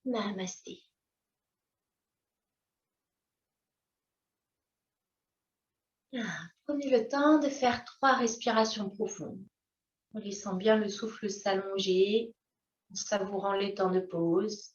Namasté. Prenez le temps de faire 3 respirations profondes, en laissant bien le souffle s'allonger, en savourant les temps de pause.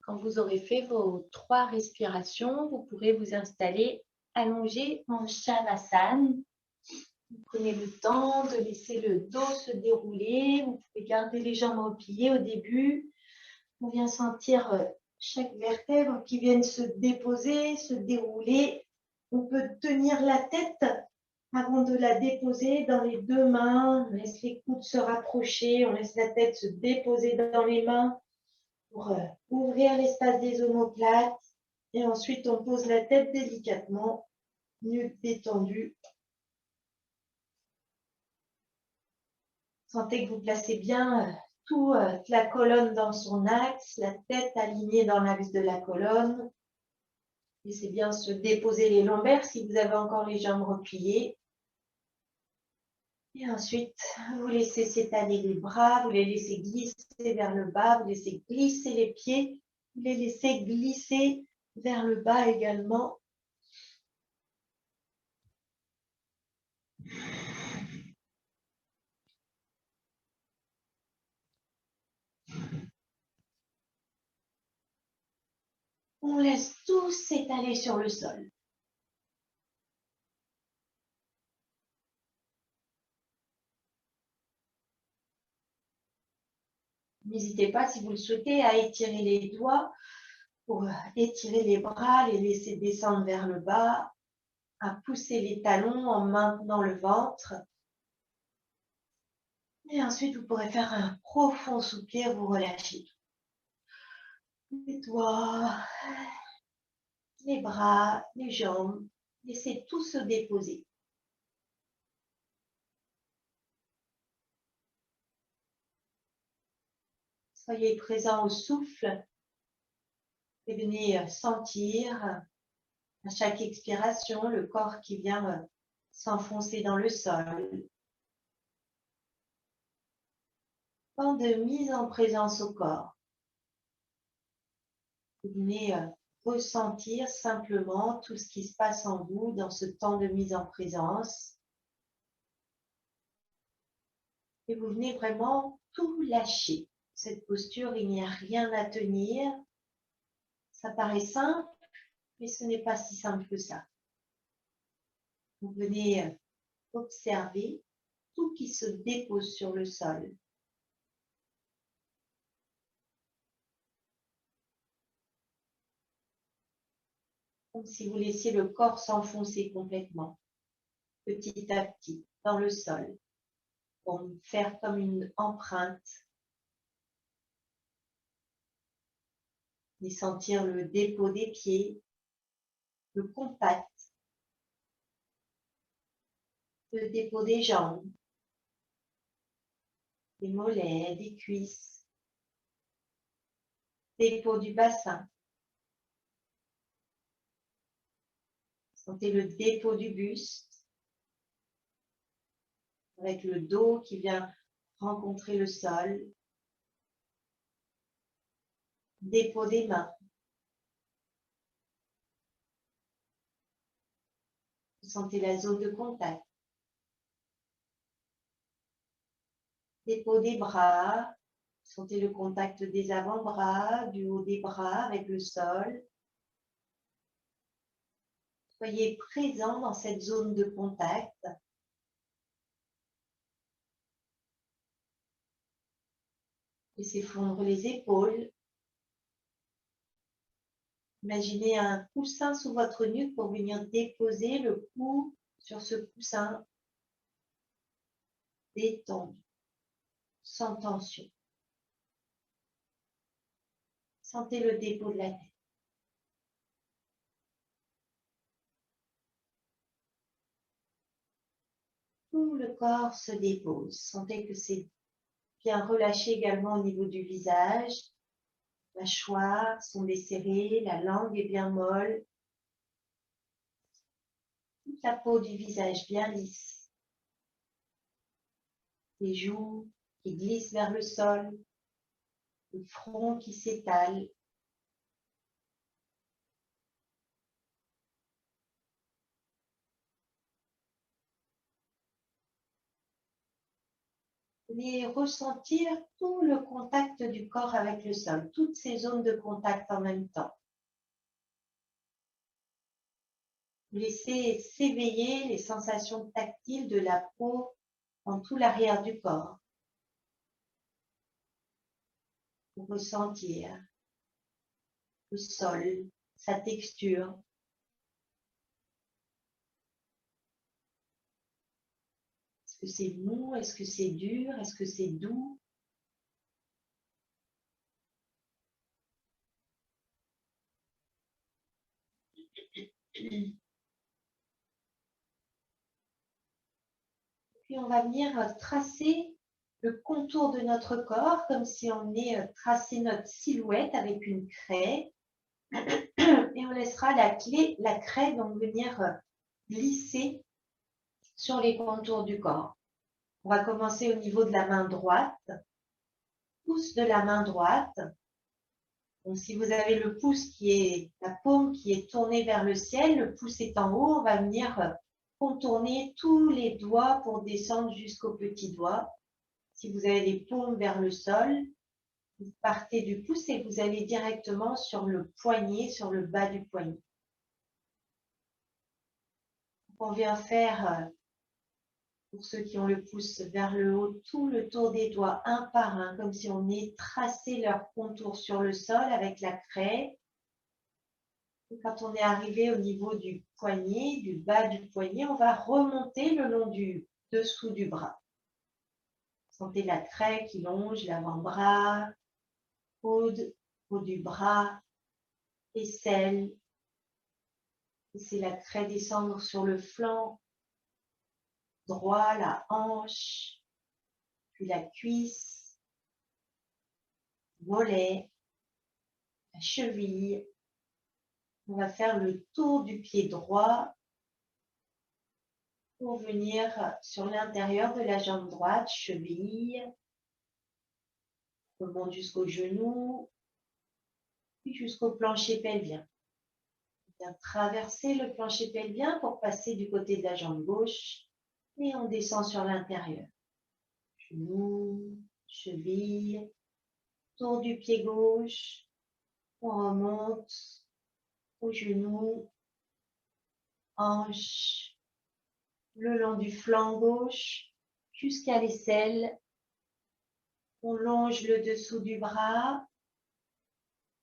Quand vous aurez fait vos 3 respirations, vous pourrez vous installer allongé en Shavasana. Vous prenez le temps de laisser le dos se dérouler. Vous pouvez garder les jambes repliées au début. On vient sentir chaque vertèbre qui vient se déposer, se dérouler. On peut tenir la tête avant de la déposer dans les 2 mains. On laisse les coudes se rapprocher. On laisse la tête se déposer dans les mains pour ouvrir l'espace des omoplates. Et ensuite, on pose la tête délicatement, nuque détendue. Sentez que vous placez bien toute la colonne dans son axe, la tête alignée dans l'axe de la colonne. Laissez bien se déposer les lombaires si vous avez encore les jambes repliées. Et ensuite, vous laissez s'étaler les bras, vous les laissez glisser vers le bas, vous laissez glisser les pieds, vous les laissez glisser vers le bas également. On laisse tout s'étaler sur le sol. N'hésitez pas, si vous le souhaitez, à étirer les doigts pour étirer les bras, les laisser descendre vers le bas, à pousser les talons en maintenant le ventre. Et ensuite, vous pourrez faire un profond soupir, vous relâchez tout. Les doigts, les bras, les jambes, laissez tout se déposer. Soyez présent au souffle et venez sentir à chaque expiration le corps qui vient s'enfoncer dans le sol. Temps de mise en présence au corps. Vous venez ressentir simplement tout ce qui se passe en vous dans ce temps de mise en présence. Et vous venez vraiment tout lâcher. Cette posture, il n'y a rien à tenir. Ça paraît simple, mais ce n'est pas si simple que ça. Vous venez observer tout qui se dépose sur le sol. Comme si vous laissiez le corps s'enfoncer complètement, petit à petit, dans le sol, pour faire comme une empreinte. Et sentir le dépôt des pieds, le contact, le dépôt des jambes, des mollets, des cuisses, dépôt du bassin. Sentez le dépôt du buste, avec le dos qui vient rencontrer le sol. Dépôt des mains. Sentez la zone de contact. Dépôt des bras. Sentez le contact des avant-bras, du haut des bras avec le sol. Soyez présent dans cette zone de contact. Laissez fondre les épaules. Imaginez un coussin sous votre nuque pour venir déposer le cou sur ce coussin détendu, sans tension. Sentez le dépôt de la tête. Tout le corps se dépose. Sentez que c'est bien relâché également au niveau du visage. La mâchoire sont desserrées, la langue est bien molle. Toute la peau du visage bien lisse. Les joues qui glissent vers le sol. Le front qui s'étale. Et ressentir tout le contact du corps avec le sol, toutes ces zones de contact en même temps. Laissez s'éveiller les sensations tactiles de la peau en tout l'arrière du corps. Pour ressentir le sol, sa texture. Est-ce que c'est mou? Est-ce que c'est dur? Est-ce que c'est doux? Puis on va venir tracer le contour de notre corps comme si on venait tracer notre silhouette avec une craie. Et on laissera la craie donc venir glisser sur les contours du corps. On va commencer au niveau de la main droite, pouce de la main droite. Donc si vous avez le pouce qui est, la paume qui est tournée vers le ciel, le pouce est en haut, on va venir contourner tous les doigts pour descendre jusqu'au petit doigt. Si vous avez les paumes vers le sol, vous partez du pouce et vous allez directement sur le poignet, sur le bas du poignet. On vient faire, pour ceux qui ont le pouce vers le haut, tout le tour des doigts un par un, comme si on ait tracé leur contour sur le sol avec la craie. Et quand on est arrivé au niveau du poignet, du bas du poignet, on va remonter le long du dessous du bras. Sentez la craie qui longe l'avant-bras, coude, haut du bras, aisselle. Laissez la craie descendre sur le flanc droit, la hanche, puis la cuisse, mollet, la cheville. On va faire le tour du pied droit pour venir sur l'intérieur de la jambe droite, cheville. On remonte jusqu'au genou, puis jusqu'au plancher pelvien. On vient traverser le plancher pelvien pour passer du côté de la jambe gauche et on descend sur l'intérieur. Genou, cheville, tour du pied gauche, on remonte au genou, hanche, le long du flanc gauche jusqu'à l'aisselle. On longe le dessous du bras,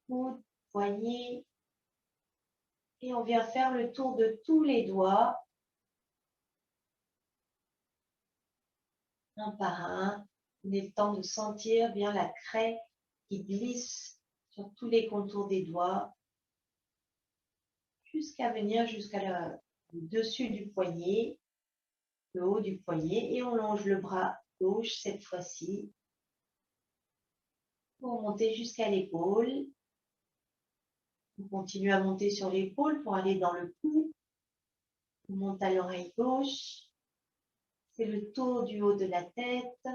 coude, poignet, et on vient faire le tour de tous les doigts, un par un. Prenez le temps de sentir bien la craie qui glisse sur tous les contours des doigts, jusqu'à venir jusqu'à le dessus du poignet, le haut du poignet, et on longe le bras gauche cette fois-ci pour monter jusqu'à l'épaule. On continue à monter sur l'épaule pour aller dans le cou. On monte à l'oreille gauche. C'est le tour du haut de la tête.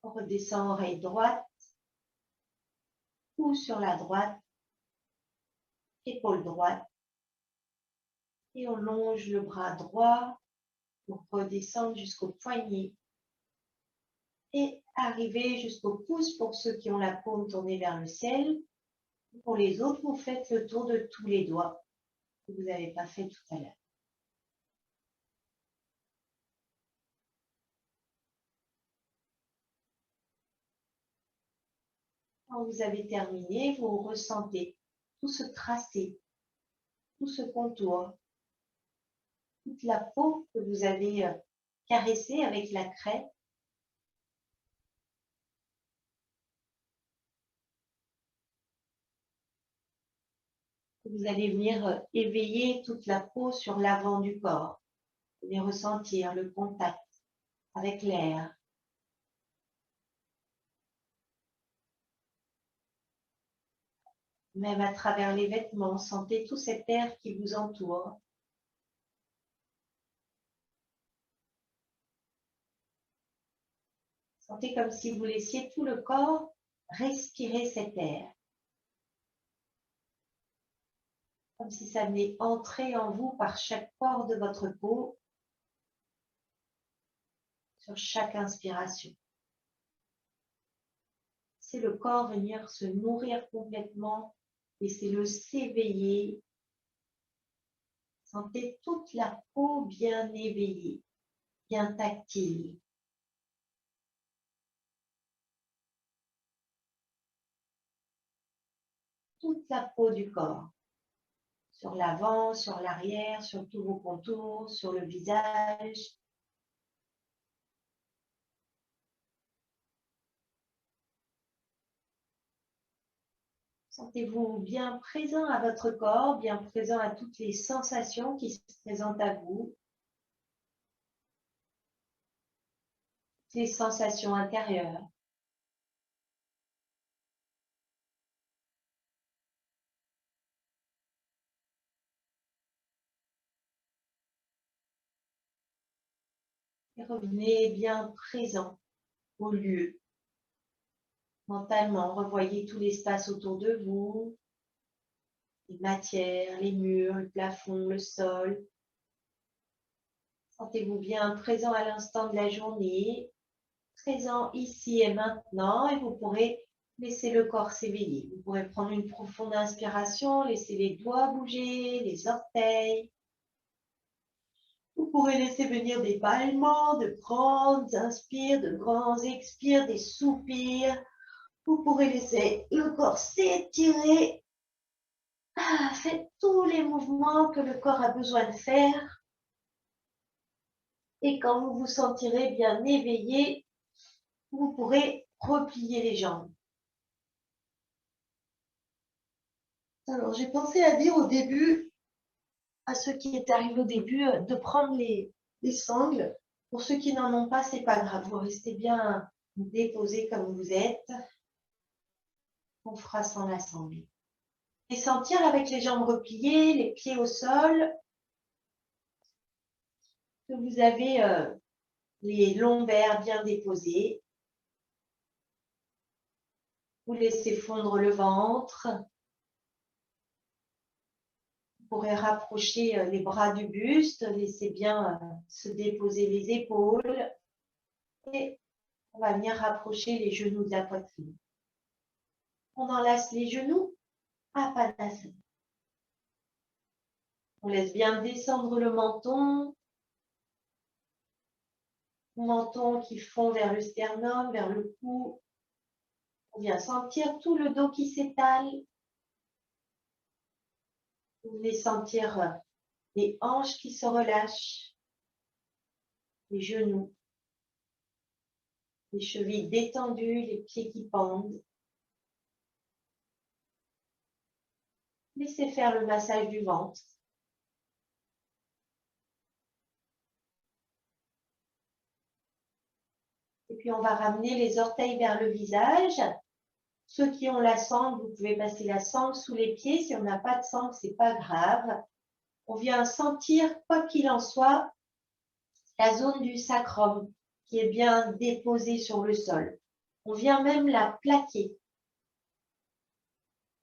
On redescend oreille droite. Cou sur la droite. Épaule droite. Et on longe le bras droit pour redescendre jusqu'au poignet. Et arriver jusqu'au pouce pour ceux qui ont la paume tournée vers le ciel. Pour les autres, vous faites le tour de tous les doigts que vous n'avez pas fait tout à l'heure. Quand vous avez terminé, vous ressentez tout ce tracé, tout ce contour, toute la peau que vous avez caressée avec la craie. Vous allez venir éveiller toute la peau sur l'avant du corps. Vous allez ressentir le contact avec l'air. Même à travers les vêtements, sentez tout cet air qui vous entoure. Sentez comme si vous laissiez tout le corps respirer cet air. Comme si ça venait entrer en vous par chaque pore de votre peau sur chaque inspiration. C'est le corps venir se nourrir complètement, laissez-le s'éveiller. Sentez toute la peau bien éveillée, bien tactile. Toute la peau du corps, sur l'avant, sur l'arrière, sur tous vos contours, sur le visage. Sentez-vous bien présent à votre corps, bien présent à toutes les sensations qui se présentent à vous. Les sensations intérieures. Et revenez bien présent au lieu. Mentalement, revoyez tout l'espace autour de vous, les matières, les murs, le plafond, le sol. Sentez-vous bien présent à l'instant de la journée, présent ici et maintenant, et vous pourrez laisser le corps s'éveiller. Vous pourrez prendre une profonde inspiration, laisser les doigts bouger, les orteils. Vous pourrez laisser venir des bâillements, de grands inspires, de grands expires, des soupirs. Vous pourrez laisser le corps s'étirer. Faites tous les mouvements que le corps a besoin de faire. Et quand vous vous sentirez bien éveillé, vous pourrez replier les jambes. Alors, j'ai pensé à dire au début, à ceux qui étaient arrivés au début, de prendre les sangles. Pour ceux qui n'en ont pas, c'est pas grave. Vous restez bien déposés comme vous êtes. On fera sans la sangle. Et sentir avec les jambes repliées, les pieds au sol, que vous avez les lombaires bien déposés. Vous laissez fondre le ventre. Vous pourrez rapprocher les bras du buste, laissez bien se déposer les épaules. Et on va venir rapprocher les genoux de la poitrine. On enlace les genoux à Padasana. On laisse bien descendre le menton qui fond vers le sternum, vers le cou. On vient sentir tout le dos qui s'étale. Vous venez sentir les hanches qui se relâchent, les genoux, les chevilles détendues, les pieds qui pendent. Laissez faire le massage du ventre. Et puis, on va ramener les orteils vers le visage. Ceux qui ont la sangle, vous pouvez passer la sangle sous les pieds. Si on n'a pas de sangle, ce n'est pas grave. On vient sentir, quoi qu'il en soit, la zone du sacrum qui est bien déposée sur le sol. On vient même la plaquer.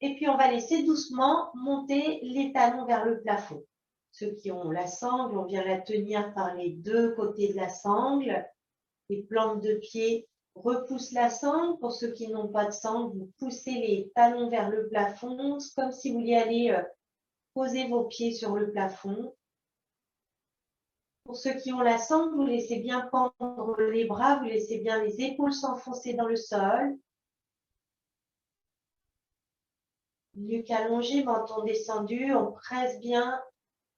Et puis, on va laisser doucement monter les talons vers le plafond. Ceux qui ont la sangle, on vient la tenir par les deux côtés de la sangle. Les plantes de pied repoussent la sangle. Pour ceux qui n'ont pas de sangle, vous poussez les talons vers le plafond. C'est comme si vous vouliez aller poser vos pieds sur le plafond. Pour ceux qui ont la sangle, vous laissez bien pendre les bras, vous laissez bien les épaules s'enfoncer dans le sol. Nuque allongée, menton descendu, on presse bien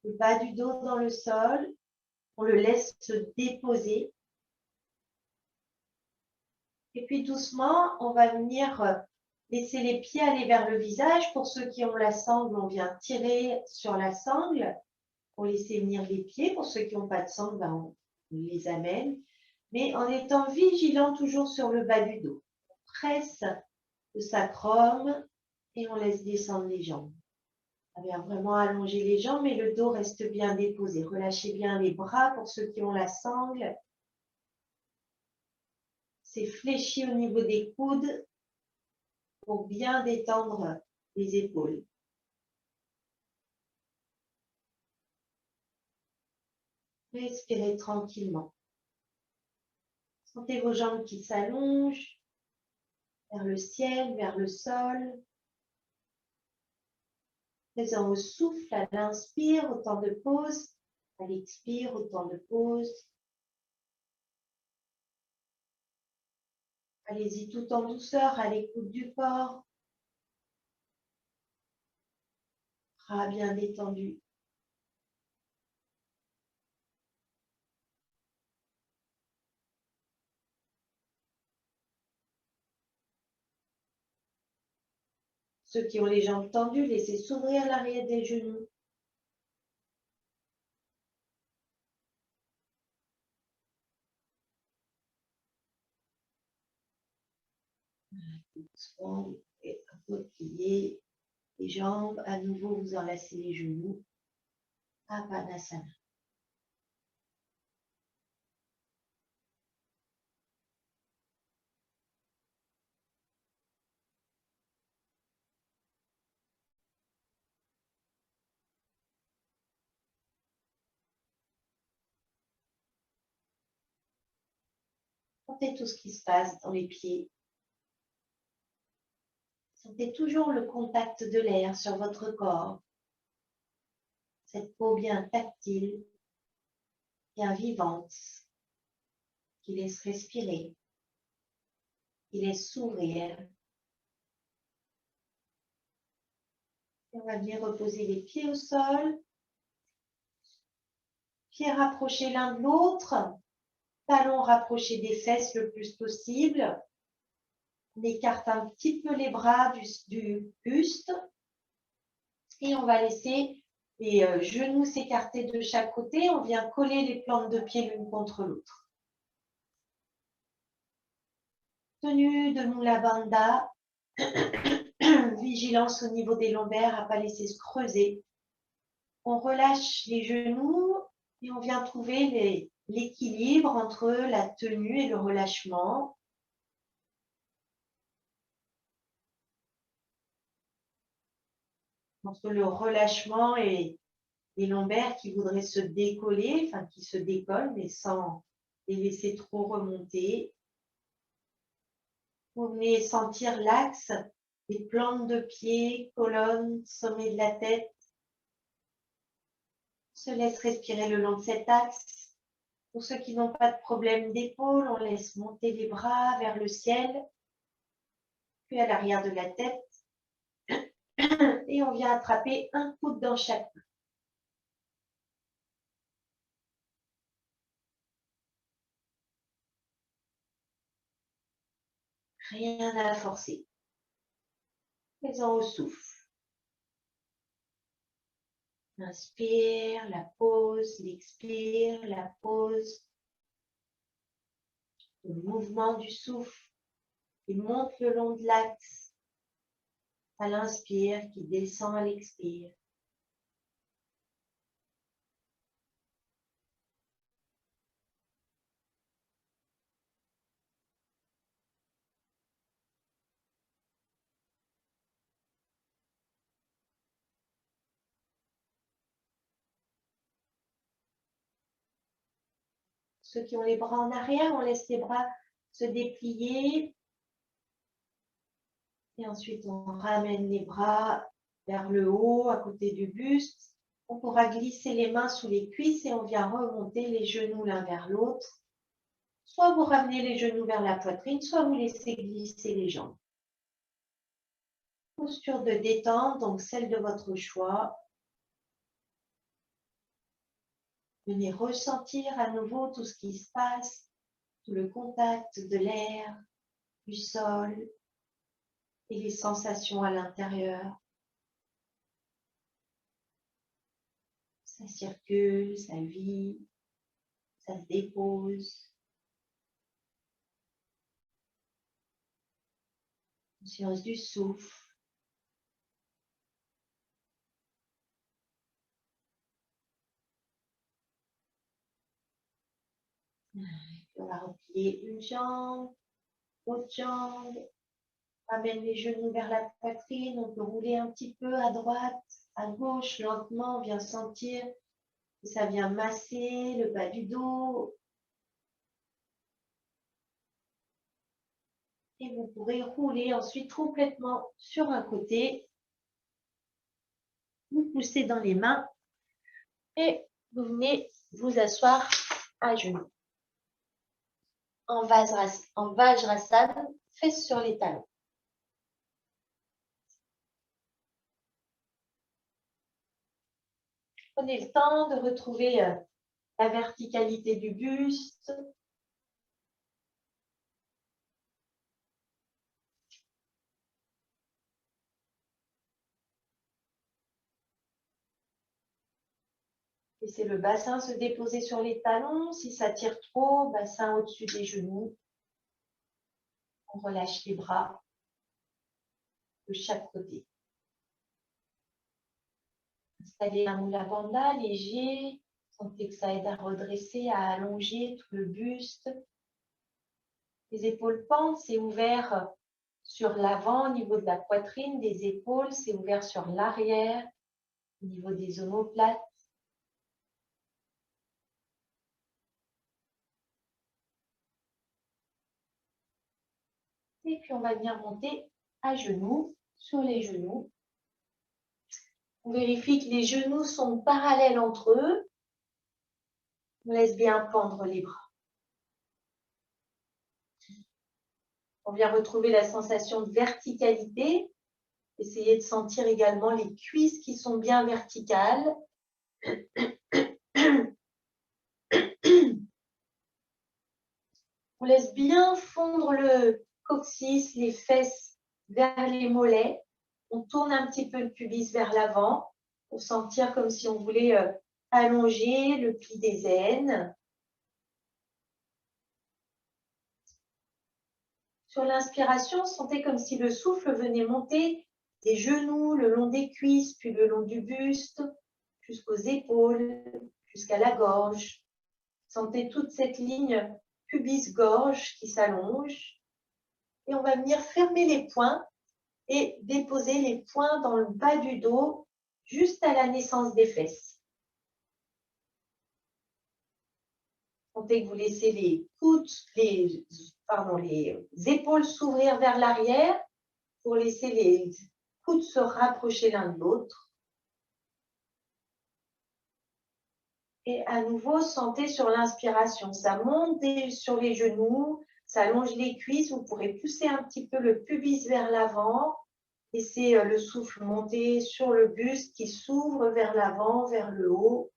le bas du dos dans le sol. On le laisse se déposer. Et puis doucement, on va venir laisser les pieds aller vers le visage. Pour ceux qui ont la sangle, on vient tirer sur la sangle pour laisser venir les pieds. Pour ceux qui n'ont pas de sangle, ben, on les amène. Mais en étant vigilant toujours sur le bas du dos. On presse le sacrum et on laisse descendre les jambes. On vient vraiment allonger les jambes, mais le dos reste bien déposé. Relâchez bien les bras pour ceux qui ont la sangle. C'est fléchi au niveau des coudes pour bien détendre les épaules. Respirez tranquillement. Sentez vos jambes qui s'allongent vers le ciel, vers le sol. Présent au souffle, à l'inspire, autant de pauses. À l'expire, autant de pauses. Allez-y tout en douceur, à l'écoute du corps. Bras bien détendus. Ceux qui ont les jambes tendues, laissez s'ouvrir l'arrière des genoux. Doucement, et repliez les jambes. À nouveau, vous enlacez les genoux. Apanasana. Sentez tout ce qui se passe dans les pieds. Sentez toujours le contact de l'air sur votre corps. Cette peau bien tactile, bien vivante, qui laisse respirer, qui laisse s'ouvrir. Et on va venir reposer les pieds au sol. Pieds rapprochés l'un de l'autre. Talons rapprochés des fesses le plus possible. On écarte un petit peu les bras du buste. Et on va laisser les genoux s'écarter de chaque côté. On vient coller les plantes de pied l'une contre l'autre. Tenue de Mula Bandha. Vigilance au niveau des lombaires à ne pas laisser se creuser. On relâche les genoux et on vient trouver l'équilibre entre la tenue et le relâchement. Entre le relâchement et les lombaires qui voudraient se décoller, enfin qui se décollent, mais sans les laisser trop remonter. Vous venez sentir l'axe des plantes de pied, colonne, sommet de la tête. On se laisse respirer le long de cet axe. Pour ceux qui n'ont pas de problème d'épaule, on laisse monter les bras vers le ciel, puis à l'arrière de la tête. Et on vient attraper un coude dans chaque main. Rien à forcer. Présent au souffle. Inspire, la pause, l'expire, la pause. Le mouvement du souffle qui monte le long de l'axe à l'inspire, qui descend à l'expire. Ceux qui ont les bras en arrière, on laisse les bras se déplier. Et ensuite, on ramène les bras vers le haut, à côté du buste. On pourra glisser les mains sous les cuisses et on vient remonter les genoux l'un vers l'autre. Soit vous ramenez les genoux vers la poitrine, soit vous laissez glisser les jambes. Posture de détente, donc celle de votre choix. Venez ressentir à nouveau tout ce qui se passe, tout le contact de l'air, du sol et les sensations à l'intérieur. Ça circule, ça vit, ça se dépose. Conscience du souffle. On va replier une jambe, l'autre jambe. Ramène les genoux vers la poitrine. On peut rouler un petit peu à droite, à gauche, lentement. On vient sentir que ça vient masser le bas du dos. Et vous pourrez rouler ensuite complètement sur un côté. Vous poussez dans les mains et vous venez vous asseoir à genoux. En Vajrasana, fesses sur les talons. Prenez le temps de retrouver la verticalité du buste. Laissez le bassin se déposer sur les talons. Si ça tire trop, bassin au-dessus des genoux. On relâche les bras de chaque côté. Installez un Mula Bandha léger. Sentez que ça aide à redresser, à allonger tout le buste. Les épaules pendent, c'est ouvert sur l'avant au niveau de la poitrine des épaules, c'est ouvert sur l'arrière au niveau des omoplates. Et puis on va venir monter à genoux, sur les genoux. On vérifie que les genoux sont parallèles entre eux. On laisse bien pendre les bras. On vient retrouver la sensation de verticalité. Essayez de sentir également les cuisses qui sont bien verticales. On laisse bien fondre le coccyx, les fesses vers les mollets. On tourne un petit peu le pubis vers l'avant pour sentir comme si on voulait allonger le pli des aines. Sur l'inspiration, sentez comme si le souffle venait monter des genoux, le long des cuisses, puis le long du buste, jusqu'aux épaules, jusqu'à la gorge. Sentez toute cette ligne pubis-gorge qui s'allonge. Et on va venir fermer les poings et déposer les poings dans le bas du dos, juste à la naissance des fesses. Sentez que vous laissez les coudes, les épaules s'ouvrir vers l'arrière pour laisser les coudes se rapprocher l'un de l'autre. Et à nouveau, sentez sur l'inspiration, ça monte sur les genoux, ça allonge les cuisses, vous pourrez pousser un petit peu le pubis vers l'avant, laissez le souffle monter sur le buste qui s'ouvre vers l'avant, vers le haut.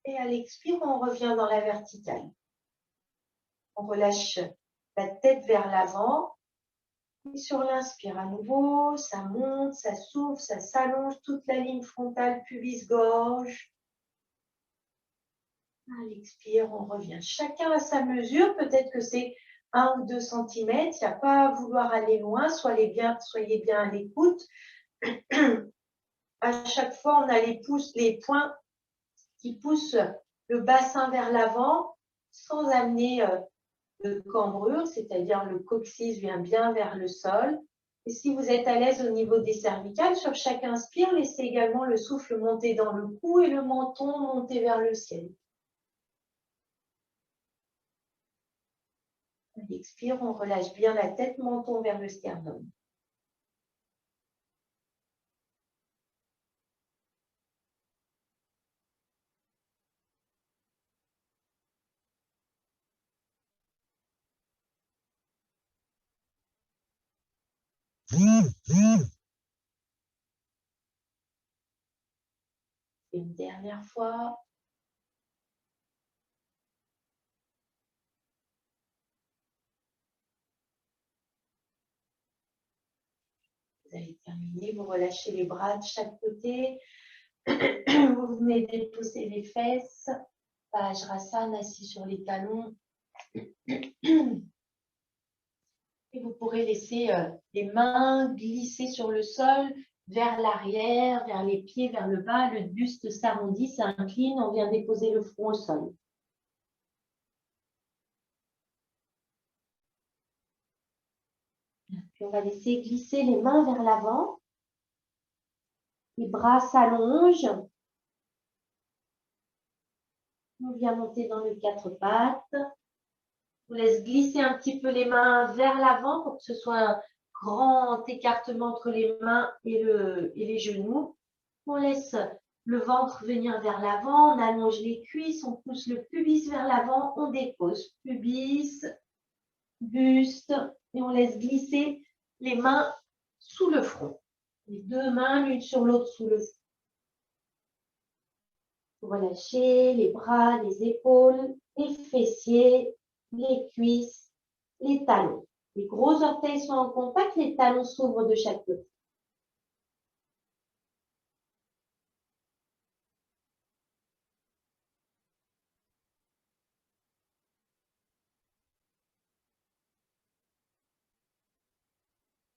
Et à l'expire, on revient dans la verticale. On relâche la tête vers l'avant. Et sur l'inspire, à nouveau, ça monte, ça s'ouvre, ça s'allonge, toute la ligne frontale, pubis-gorge. À l'expire, on revient. Chacun à sa mesure. Peut-être que c'est 1 ou 2 centimètres. Il n'y a pas à vouloir aller loin. Soyez bien à l'écoute. À chaque fois, on a les poings qui poussent le bassin vers l'avant sans amener de cambrure, c'est-à-dire le coccyx vient bien vers le sol. Et si vous êtes à l'aise au niveau des cervicales, sur chaque inspire, laissez également le souffle monter dans le cou et le menton monter vers le ciel. À l'expire, on relâche bien la tête, menton vers le sternum. Une dernière fois. Vous avez terminé, vous relâchez les bras de chaque côté. Vous venez déposer les fesses. Vajrasana, assis sur les talons. Et vous pourrez laisser les mains glisser sur le sol, vers l'arrière, vers les pieds, vers le bas. Le buste s'arrondit, s'incline. On vient déposer le front au sol. Puis on va laisser glisser les mains vers l'avant. Les bras s'allongent. On vient monter dans le quatre pattes. On laisse glisser un petit peu les mains vers l'avant pour que ce soit un grand écartement entre les mains et les genoux. On laisse le ventre venir vers l'avant, on allonge les cuisses, on pousse le pubis vers l'avant, on dépose pubis, buste et on laisse glisser les mains sous le front. Les deux mains l'une sur l'autre sous le front. Relâchez les bras, les épaules, les fessiers, les cuisses, les talons. Les gros orteils sont en contact, les talons s'ouvrent de chaque côté.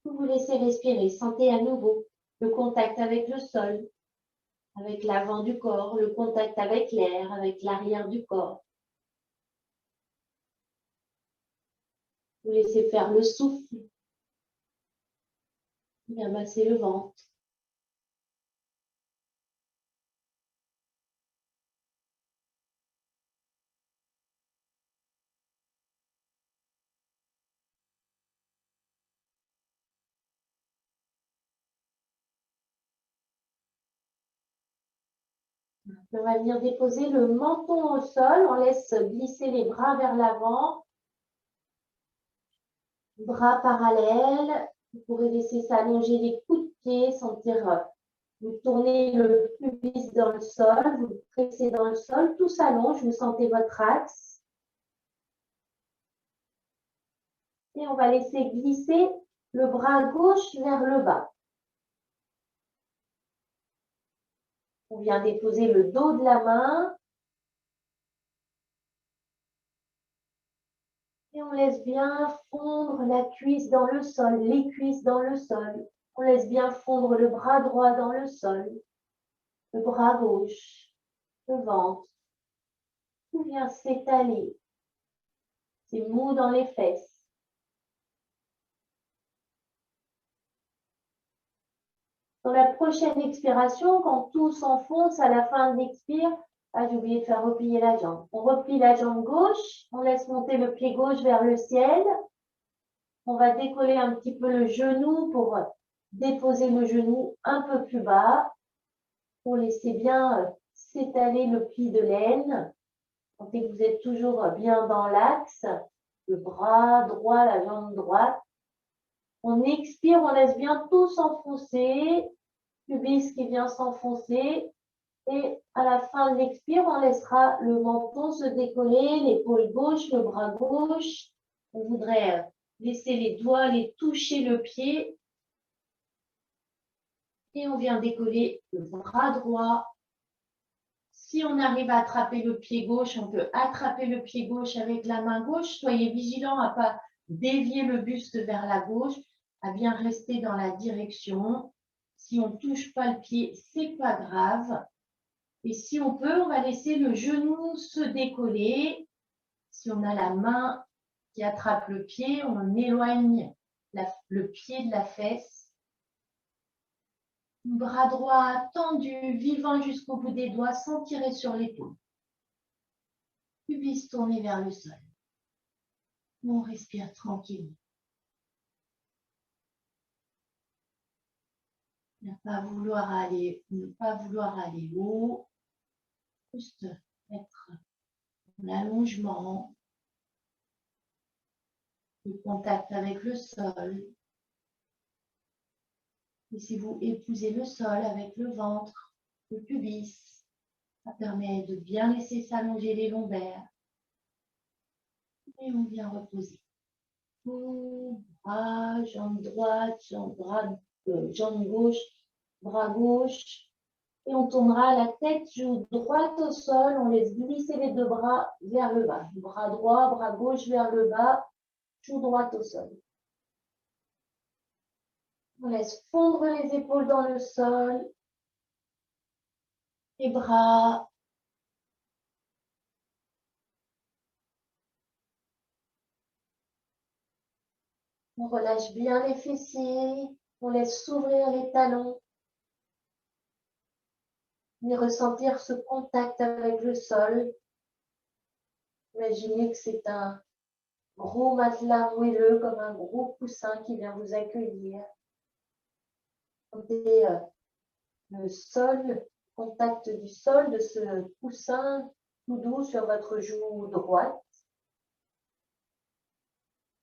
Vous vous laissez respirer, sentez à nouveau le contact avec le sol, avec l'avant du corps, le contact avec l'air, avec l'arrière du corps. Vous laissez faire le souffle. Bien masser le ventre. On va venir déposer le menton au sol. On laisse glisser les bras vers l'avant. Bras parallèles. Vous pourrez laisser s'allonger les coudes de pied, sentir, vous tournez le pubis dans le sol, vous pressez dans le sol, tout s'allonge, vous sentez votre axe. Et on va laisser glisser le bras gauche vers le bas. On vient déposer le dos de la main. Et on laisse bien fondre la cuisse dans le sol, les cuisses dans le sol. On laisse bien fondre le bras droit dans le sol, le bras gauche, le ventre. Tout vient s'étaler. C'est mou dans les fesses. Dans la prochaine expiration, quand tout s'enfonce à la fin de l'expire, j'ai oublié de faire replier la jambe. On replie la jambe gauche, on laisse monter le pied gauche vers le ciel. On va décoller un petit peu le genou pour déposer le genou un peu plus bas. Pour laisser bien s'étaler le pli de l'aine. Sentez que vous êtes toujours bien dans l'axe. Le bras droit, la jambe droite. On expire, on laisse bien tout s'enfoncer. Pubis qui vient s'enfoncer. Et à la fin de l'expire, on laissera le menton se décoller, l'épaule gauche, le bras gauche. On voudrait laisser les doigts aller toucher le pied. Et on vient décoller le bras droit. Si on arrive à attraper le pied gauche, on peut attraper le pied gauche avec la main gauche. Soyez vigilant à ne pas dévier le buste vers la gauche, à bien rester dans la direction. Si on ne touche pas le pied, ce n'est pas grave. Et si on peut, on va laisser le genou se décoller. Si on a la main qui attrape le pied, on éloigne le pied de la fesse. Bras droit tendu, vivant jusqu'au bout des doigts, sans tirer sur l'épaule. Pubis tourné vers le sol. On respire tranquillement. Ne pas vouloir aller haut. Juste être l'allongement, le contact avec le sol. Laissez-vous épouser le sol avec le ventre, le pubis. Ça permet de bien laisser s'allonger les lombaires. Et on vient reposer. Tout, bras, jambe droite, jambe gauche, bras gauche. Et on tournera la tête, joue droite au sol. On laisse glisser les deux bras vers le bas. Bras droit, bras gauche vers le bas, joue droite au sol. On laisse fondre les épaules dans le sol. Les bras. On relâche bien les fessiers. On laisse s'ouvrir les talons. Et ressentir ce contact avec le sol. Imaginez que c'est un gros matelas moelleux, comme un gros coussin qui vient vous accueillir. Sentez le sol, le contact du sol, de ce coussin tout doux sur votre joue droite.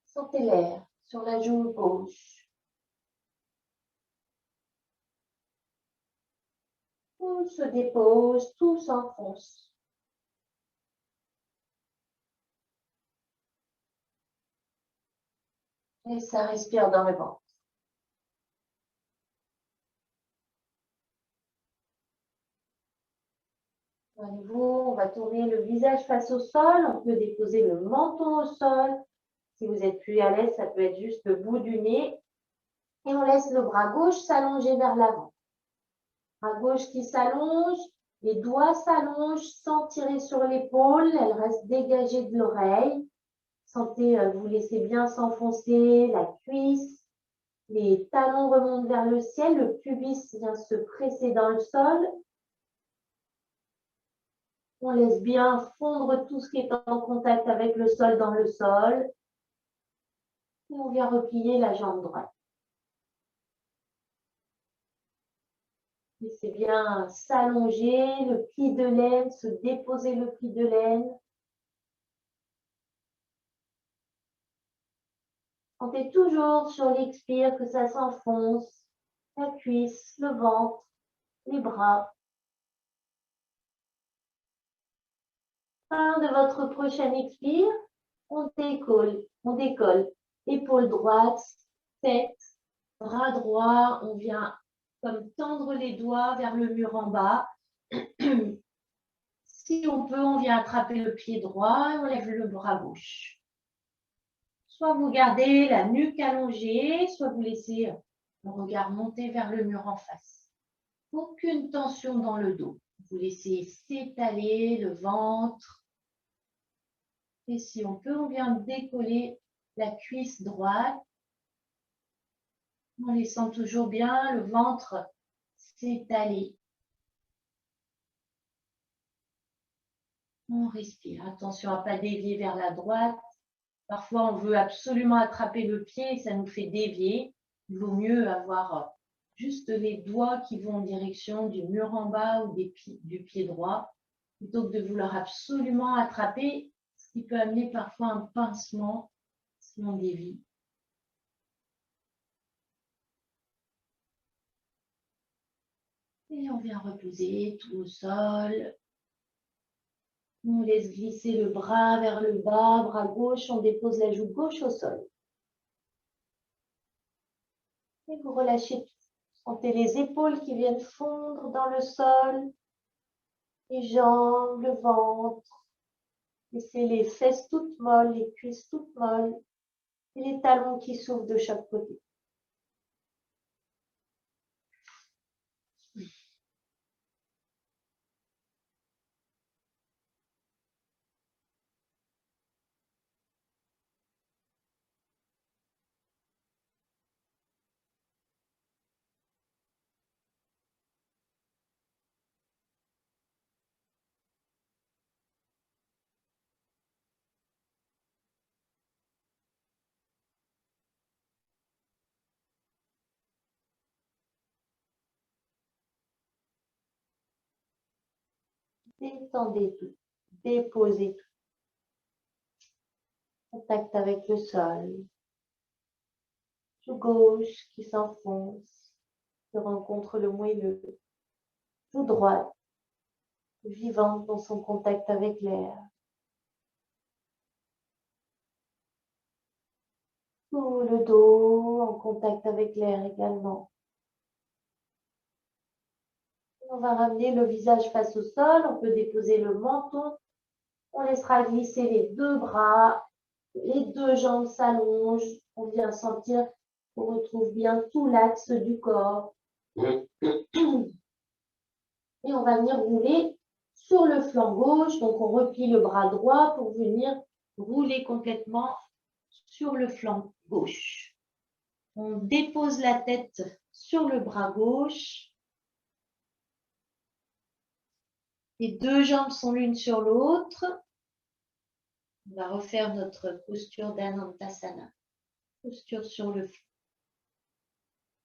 Sentez l'air sur la joue gauche. Tout se dépose, tout s'enfonce. Et ça respire dans le ventre. À nouveau, on va tourner le visage face au sol. On peut déposer le menton au sol. Si vous êtes plus à l'aise, ça peut être juste le bout du nez. Et on laisse le bras gauche s'allonger vers l'avant. Bras gauche qui s'allonge, les doigts s'allongent sans tirer sur l'épaule. Elle reste dégagée de l'oreille. Sentez, vous laissez bien s'enfoncer la cuisse. Les talons remontent vers le ciel. Le pubis vient se presser dans le sol. On laisse bien fondre tout ce qui est en contact avec le sol dans le sol. Et on vient replier la jambe droite. Laissez bien s'allonger, le pli de laine, se déposer le pli de laine. Sentez toujours sur l'expire que ça s'enfonce, la cuisse, le ventre, les bras. Fin de votre prochaine expire, on décolle. Épaule droite, tête, bras droit, on vient comme tendre les doigts vers le mur en bas. Si on peut, on vient attraper le pied droit et on lève le bras gauche. Soit vous gardez la nuque allongée, soit vous laissez le regard monter vers le mur en face. Aucune tension dans le dos. Vous laissez s'étaler le ventre. Et si on peut, on vient décoller la cuisse droite en laissant toujours bien le ventre s'étaler. On respire. Attention à ne pas dévier vers la droite. Parfois, on veut absolument attraper le pied et ça nous fait dévier. Il vaut mieux avoir juste les doigts qui vont en direction du mur en bas ou du pied droit, plutôt que de vouloir absolument attraper, ce qui peut amener parfois un pincement si on dévie. Et on vient reposer tout au sol. On laisse glisser le bras vers le bas, bras gauche, on dépose la joue gauche au sol. Et vous relâchez tout. Sentez les épaules qui viennent fondre dans le sol, les jambes, le ventre. Laissez les fesses toutes molles, les cuisses toutes molles et les talons qui s'ouvrent de chaque côté. Détendez tout, déposez tout. Contact avec le sol. Joue gauche qui s'enfonce, se rencontre le moelleux. Joue droite vivante dans son contact avec l'air. Tout le dos en contact avec l'air également. On va ramener le visage face au sol, on peut déposer le menton. On laissera glisser les deux bras, les deux jambes s'allongent. On vient sentir qu'on retrouve bien tout l'axe du corps. Et on va venir rouler sur le flanc gauche. Donc, on replie le bras droit pour venir rouler complètement sur le flanc gauche. On dépose la tête sur le bras gauche. Les deux jambes sont l'une sur l'autre. On va refaire notre posture d'Anantasana. Posture sur le flanc.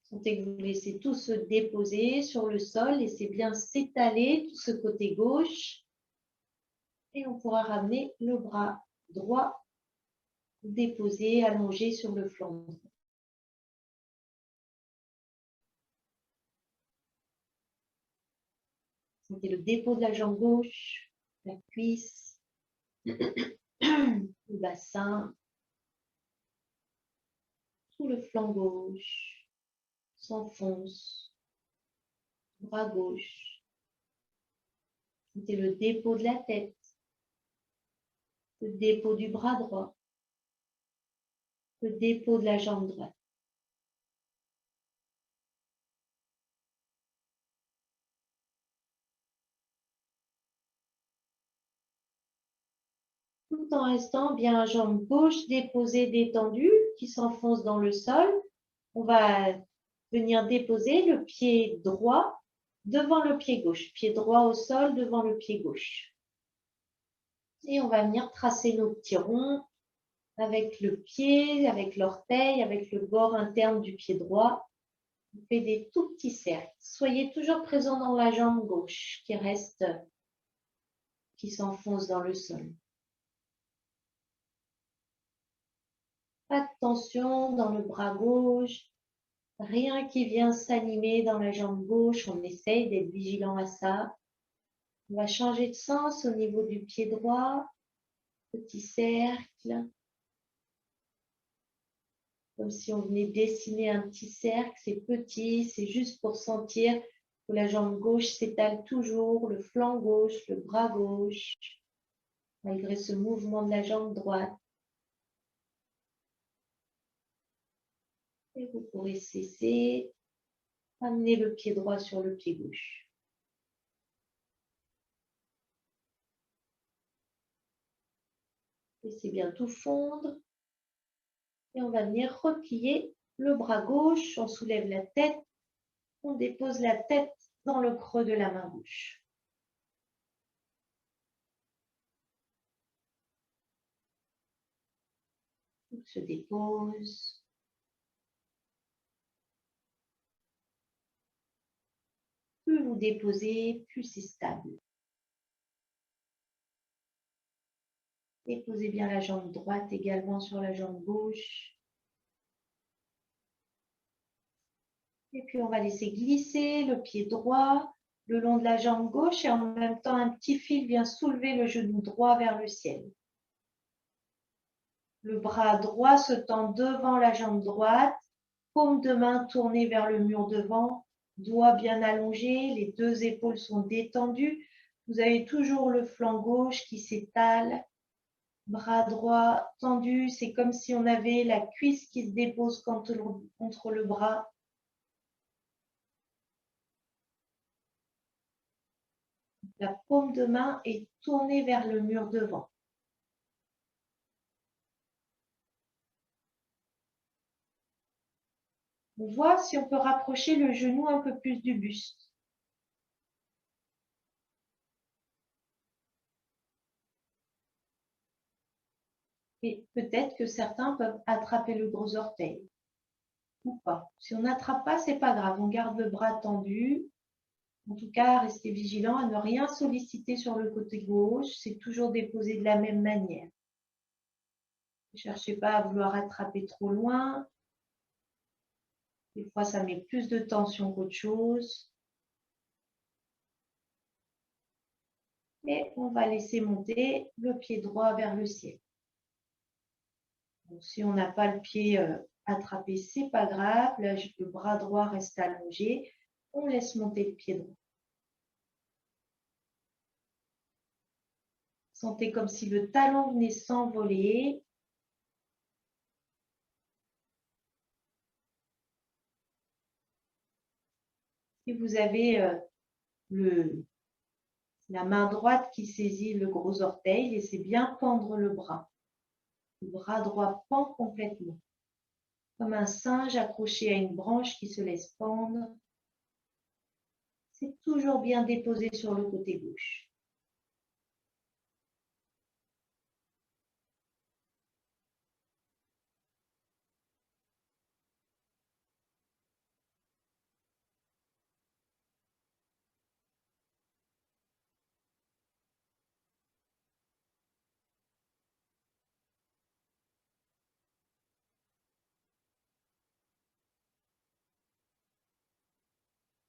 Sentez que vous laissez tout se déposer sur le sol. Laissez bien s'étaler tout ce côté gauche. Et on pourra ramener le bras droit déposé, allongé sur le flanc. Sentez le dépôt de la jambe gauche, la cuisse, le bassin, tout le flanc gauche s'enfonce, bras gauche. Sentez le dépôt de la tête, le dépôt du bras droit, le dépôt de la jambe droite. Tout en restant bien jambe gauche déposée, détendue, qui s'enfonce dans le sol. On va venir déposer le pied droit devant le pied gauche. Pied droit au sol devant le pied gauche. Et on va venir tracer nos petits ronds avec le pied, avec l'orteil, avec le bord interne du pied droit. On fait des tout petits cercles. Soyez toujours présent dans la jambe gauche qui reste, qui s'enfonce dans le sol. Pas de tension dans le bras gauche. Rien qui vient s'animer dans la jambe gauche. On essaye d'être vigilant à ça. On va changer de sens au niveau du pied droit. Petit cercle. Comme si on venait dessiner un petit cercle. C'est petit, c'est juste pour sentir que la jambe gauche s'étale toujours, le flanc gauche, le bras gauche, malgré ce mouvement de la jambe droite. Et vous pourrez cesser, amener le pied droit sur le pied gauche. Laissez bien tout fondre. Et on va venir replier le bras gauche. On soulève la tête. On dépose la tête dans le creux de la main gauche. Tout se dépose. Plus vous déposez, plus c'est stable. Déposez bien la jambe droite également sur la jambe gauche. Et puis on va laisser glisser le pied droit le long de la jambe gauche et en même temps un petit fil vient soulever le genou droit vers le ciel. Le bras droit se tend devant la jambe droite, paume de main tournée vers le mur devant, doigts bien allongés, les deux épaules sont détendues. Vous avez toujours le flanc gauche qui s'étale. Bras droit tendu, c'est comme si on avait la cuisse qui se dépose contre le bras. La paume de main est tournée vers le mur devant. On voit si on peut rapprocher le genou un peu plus du buste. Et peut-être que certains peuvent attraper le gros orteil ou pas. Si on n'attrape pas, c'est pas grave. On garde le bras tendu. En tout cas, restez vigilant à ne rien solliciter sur le côté gauche. C'est toujours déposé de la même manière. Ne cherchez pas à vouloir attraper trop loin. Des fois, ça met plus de tension qu'autre chose. Et on va laisser monter le pied droit vers le ciel. Donc, si on n'a pas le pied attrapé, c'est pas grave. Là, le bras droit reste allongé. On laisse monter le pied droit. Sentez comme si le talon venait s'envoler. Et vous avez la main droite qui saisit le gros orteil. Laissez bien pendre le bras. Le bras droit pend complètement. Comme un singe accroché à une branche qui se laisse pendre. C'est toujours bien déposé sur le côté gauche.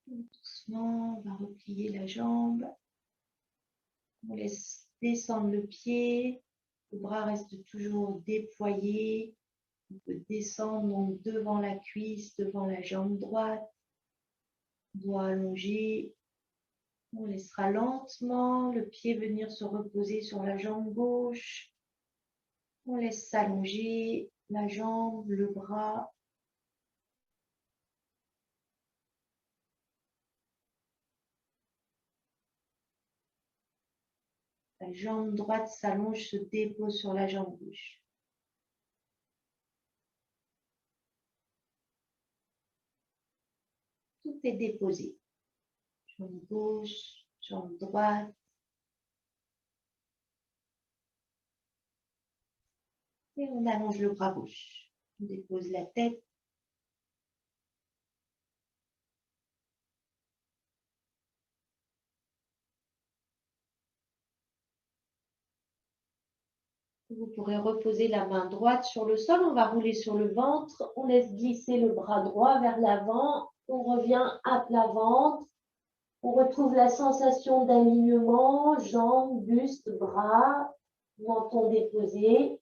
Doucement, on va replier la jambe. On laisse descendre le pied. Le bras reste toujours déployé. On peut descendre donc devant la cuisse, devant la jambe droite. Doigt allongé. On laissera lentement le pied venir se reposer sur la jambe gauche. On laisse s'allonger la jambe, le bras. La jambe droite s'allonge, se dépose sur la jambe gauche. Tout est déposé. Jambe gauche, jambe droite. Et on allonge le bras gauche. On dépose la tête. Vous pourrez reposer la main droite sur le sol. On va rouler sur le ventre. On laisse glisser le bras droit vers l'avant. On revient à plat ventre. On retrouve la sensation d'alignement, jambes, buste, bras, menton déposé.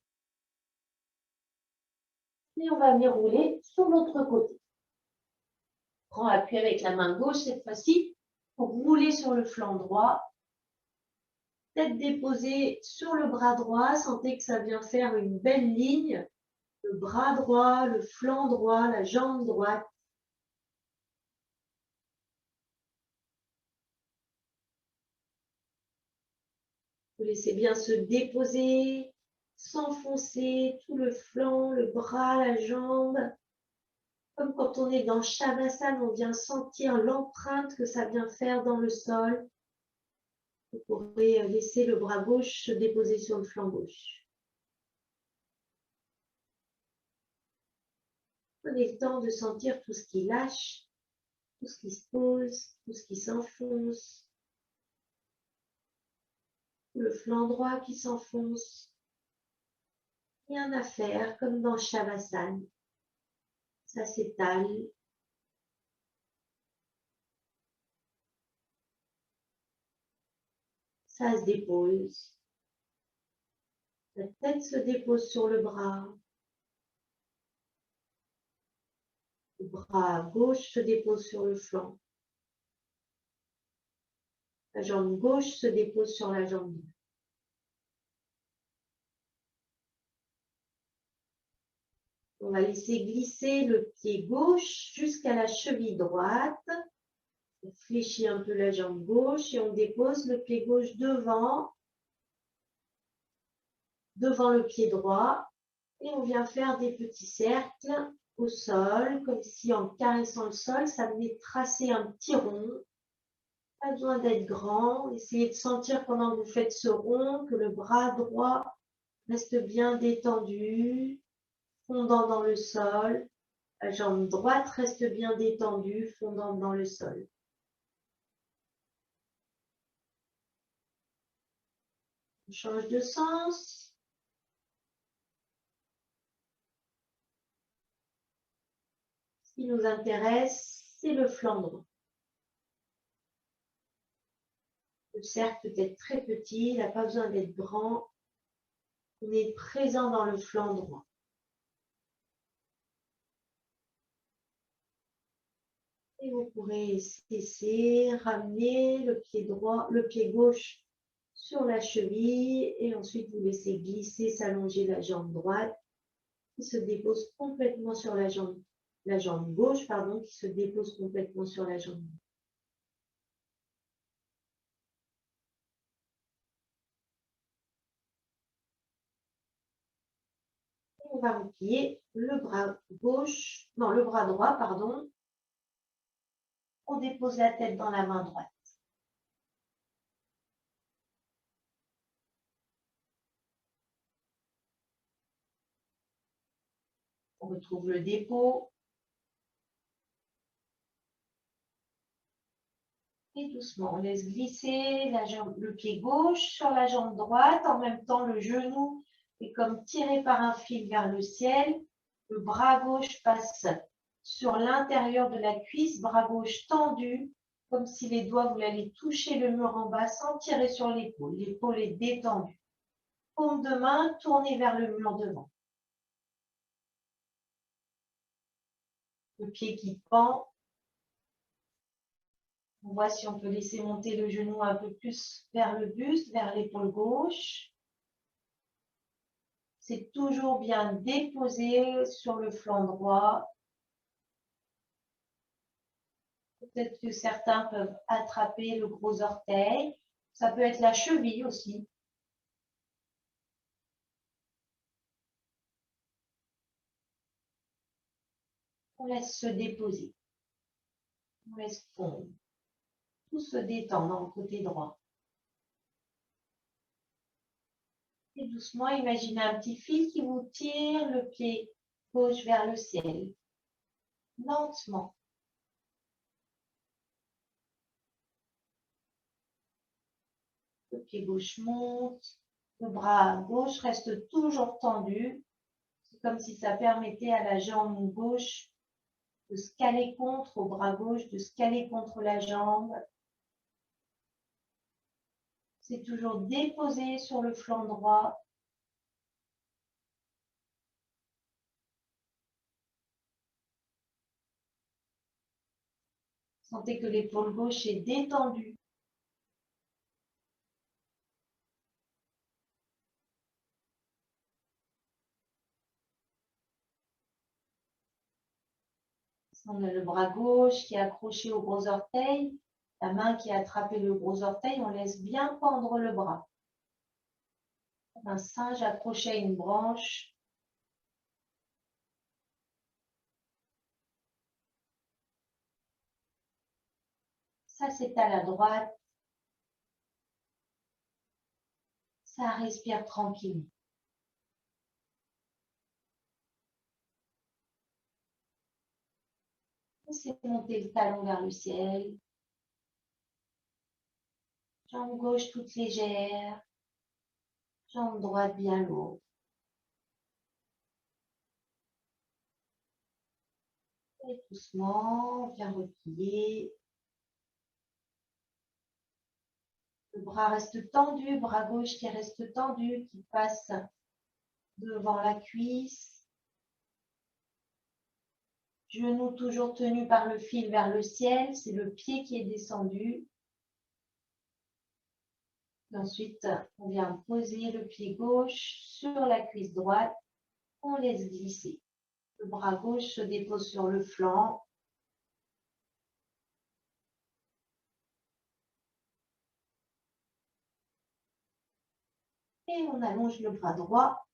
Et on va venir rouler sur l'autre côté. Prends appui avec la main gauche cette fois-ci pour rouler sur le flanc droit. Tête déposée sur le bras droit. Sentez que ça vient faire une belle ligne. Le bras droit, le flanc droit, la jambe droite. Vous laissez bien se déposer, s'enfoncer tout le flanc, le bras, la jambe. Comme quand on est dans Shavasana, on vient sentir l'empreinte que ça vient faire dans le sol. Vous pourrez laisser le bras gauche se déposer sur le flanc gauche. Prenez le temps de sentir tout ce qui lâche, tout ce qui se pose, tout ce qui s'enfonce. Le flanc droit qui s'enfonce. Rien à faire, comme dans Shavasana. Ça s'étale. Ça se dépose. La tête se dépose sur le bras. Le bras gauche se dépose sur le flanc. La jambe gauche se dépose sur la jambe droite. On va laisser glisser le pied gauche jusqu'à la cheville droite. On fléchit un peu la jambe gauche et on dépose le pied gauche devant le pied droit. Et on vient faire des petits cercles au sol, comme si en caressant le sol, ça venait tracer un petit rond. Pas besoin d'être grand. Essayez de sentir pendant que vous faites ce rond que le bras droit reste bien détendu, fondant dans le sol. La jambe droite reste bien détendue, fondant dans le sol. On change de sens. Ce qui nous intéresse, c'est le flanc droit. Le Le cercle peut être très petit, il n'a pas besoin d'être grand. On est présent dans le flanc droit. Et vous pourrez cesser, ramener le pied droit, le pied gauche sur la cheville et ensuite vous laissez glisser, s'allonger la jambe droite qui se dépose complètement sur la jambe gauche, pardon, qui se dépose complètement sur la jambe. On va replier le bras gauche, non, le bras droit, pardon. On dépose la tête dans la main droite. On retrouve le dépôt. Et doucement, on laisse glisser le pied gauche sur la jambe droite. En même temps, le genou est comme tiré par un fil vers le ciel. Le bras gauche passe sur l'intérieur de la cuisse, bras gauche tendu, comme si les doigts, vous allez toucher le mur en bas sans tirer sur l'épaule. L'épaule est détendue. Paume de main tournée vers le mur devant. Le pied qui pend. On voit si on peut laisser monter le genou un peu plus vers le buste, vers l'épaule gauche. C'est toujours bien déposé sur le flanc droit. Peut-être que certains peuvent attraper le gros orteil. Ça peut être la cheville aussi. On laisse se déposer. On laisse fondre. Tout se détend dans le côté droit. Et doucement, imaginez un petit fil qui vous tire le pied gauche vers le ciel. Lentement. Le pied gauche monte. Le bras gauche reste toujours tendu. C'est comme si ça permettait à la jambe gauche de se caler contre, au bras gauche, de se caler contre la jambe. C'est toujours déposé sur le flanc droit. Sentez que l'épaule gauche est détendue. On a le bras gauche qui est accroché au gros orteil, la main qui a attrapé le gros orteil, on laisse bien pendre le bras. Un singe accroché à une branche. Ça, c'est à la droite. Ça respire tranquillement. Laissez monter le talon vers le ciel. Jambe gauche toute légère. Jambe droite bien lourde. Et doucement, on vient replier. Le bras reste tendu, bras gauche qui reste tendu, qui passe devant la cuisse. Genou toujours tenu par le fil vers le ciel, c'est le pied qui est descendu. Et ensuite, on vient poser le pied gauche sur la cuisse droite. On laisse glisser. Le bras gauche se dépose sur le flanc. Et on allonge le bras droit.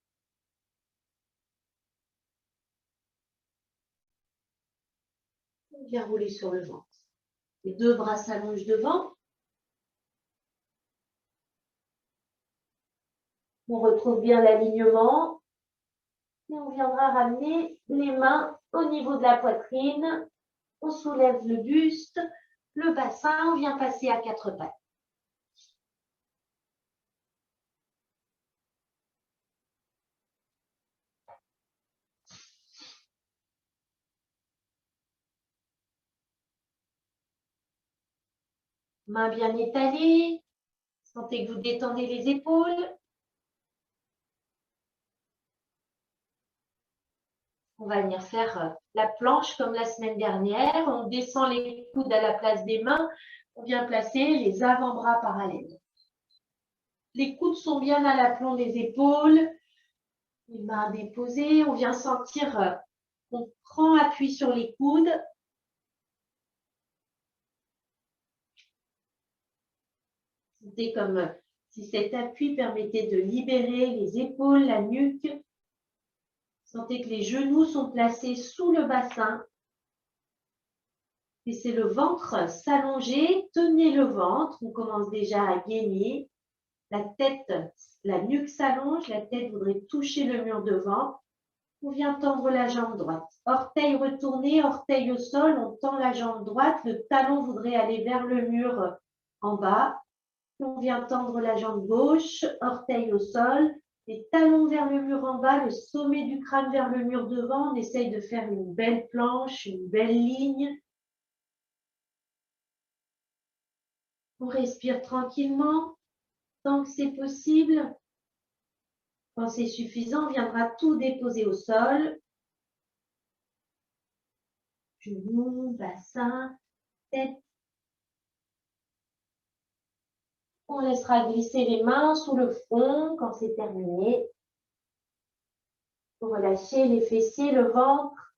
On vient rouler sur le ventre. Les deux bras s'allongent devant. On retrouve bien l'alignement. Et on viendra ramener les mains au niveau de la poitrine. On soulève le buste, le bassin. On vient passer à quatre pattes. Mains bien étalées. Sentez que vous détendez les épaules. On va venir faire la planche comme la semaine dernière. On descend les coudes à la place des mains. On vient placer les avant-bras parallèles. Les coudes sont bien à l'aplomb des épaules. Les mains déposées. On vient sentir, on prend appui sur les coudes. Sentez comme si cet appui permettait de libérer les épaules, la nuque. Sentez que les genoux sont placés sous le bassin. Laissez le ventre s'allonger, tenez le ventre. On commence déjà à gainer. La tête, la nuque s'allonge, la tête voudrait toucher le mur devant. On vient tendre la jambe droite. Orteil retourné, orteil au sol, on tend la jambe droite. Le talon voudrait aller vers le mur en bas. On vient tendre la jambe gauche, orteil au sol. Les talons vers le mur en bas, le sommet du crâne vers le mur devant. On essaye de faire une belle planche, une belle ligne. On respire tranquillement, tant que c'est possible. Quand c'est suffisant, on viendra tout déposer au sol. Genoux, bassin, tête. On laissera glisser les mains sous le front quand c'est terminé. Pour relâcher les fessiers, le ventre.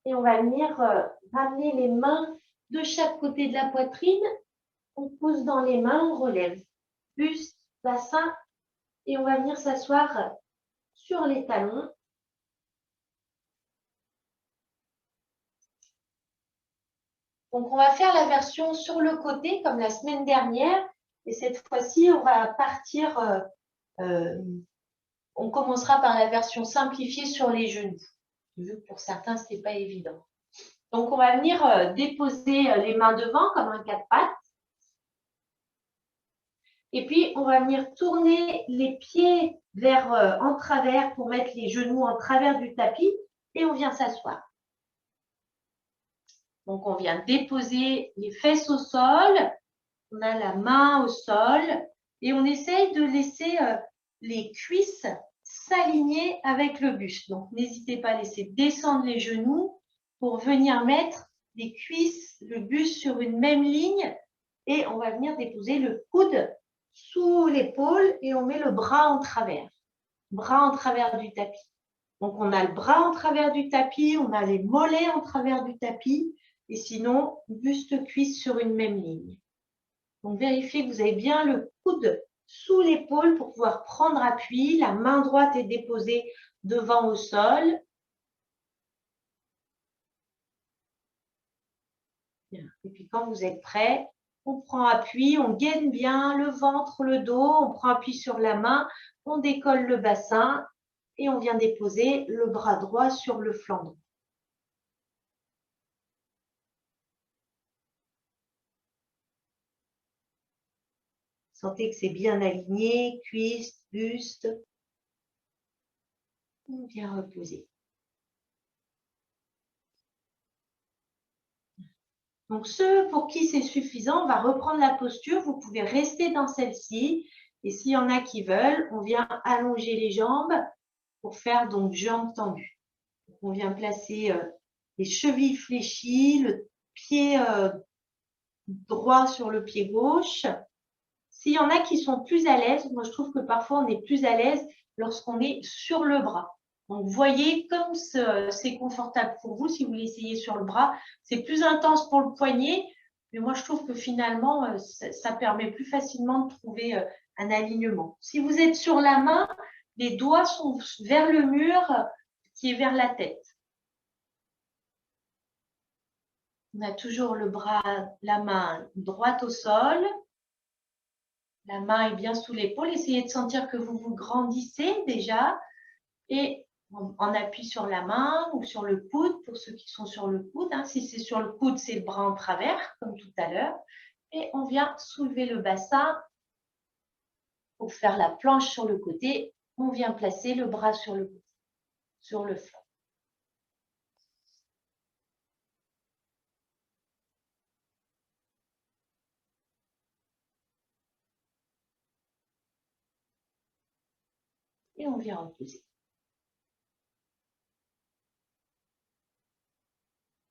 Et on va venir ramener les mains de chaque côté de la poitrine. On pousse dans les mains, on relève buste, bassin. Et on va venir s'asseoir sur les talons. Donc, on va faire la version sur le côté comme la semaine dernière. Et cette fois-ci, on va partir, on commencera par la version simplifiée sur les genoux. Vu que pour certains, ce n'est pas évident. Donc, on va venir déposer les mains devant comme un quatre pattes. Et puis, on va venir tourner les pieds vers en travers pour mettre les genoux en travers du tapis. Et on vient s'asseoir. Donc, on vient déposer les fesses au sol. On a la main au sol. Et on essaye de laisser les cuisses s'aligner avec le buste. Donc, n'hésitez pas à laisser descendre les genoux pour venir mettre les cuisses, le buste sur une même ligne. Et on va venir déposer le coude sous l'épaule et on met le bras en travers. Bras en travers du tapis. Donc, on a le bras en travers du tapis, on a les mollets en travers du tapis. Et sinon, buste-cuisse sur une même ligne. Donc, vérifiez que vous avez bien le coude sous l'épaule pour pouvoir prendre appui. La main droite est déposée devant au sol. Et puis, quand vous êtes prêt, on prend appui, on gaine bien le ventre, le dos, on prend appui sur la main, on décolle le bassin et on vient déposer le bras droit sur le flanc droit. Sentez que c'est bien aligné, cuisse, buste. On vient reposer. Donc, ceux pour qui c'est suffisant, on va reprendre la posture. Vous pouvez rester dans celle-ci. Et s'il y en a qui veulent, on vient allonger les jambes pour faire donc jambes tendues. Donc, on vient placer les chevilles fléchies, le pied droit sur le pied gauche. S'il y en a qui sont plus à l'aise, moi je trouve que parfois on est plus à l'aise lorsqu'on est sur le bras. Donc, voyez comme c'est confortable pour vous si vous l'essayez sur le bras. C'est plus intense pour le poignet, mais moi, je trouve que finalement, ça permet plus facilement de trouver un alignement. Si vous êtes sur la main, les doigts sont vers le mur qui est vers la tête. On a toujours le bras, la main droite au sol. La main est bien sous l'épaule. Essayez de sentir que vous vous grandissez déjà. Et on appuie sur la main ou sur le coude, pour ceux qui sont sur le coude. Hein. Si c'est sur le coude, c'est le bras en travers, comme tout à l'heure. Et on vient soulever le bassin pour faire la planche sur le côté. On vient placer le bras sur le côté, sur le flanc. Et on vient reposer.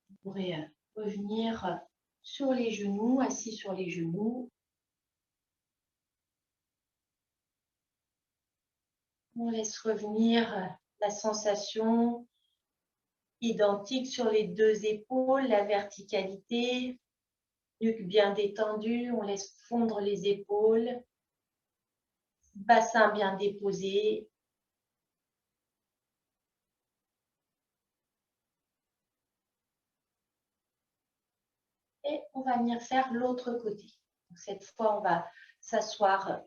Vous pourrez revenir sur les genoux, assis sur les genoux. On laisse revenir la sensation identique sur les deux épaules, la verticalité, nuque bien détendue, on laisse fondre les épaules, bassin bien déposé. Et on va venir faire l'autre côté. Donc, cette fois, on va s'asseoir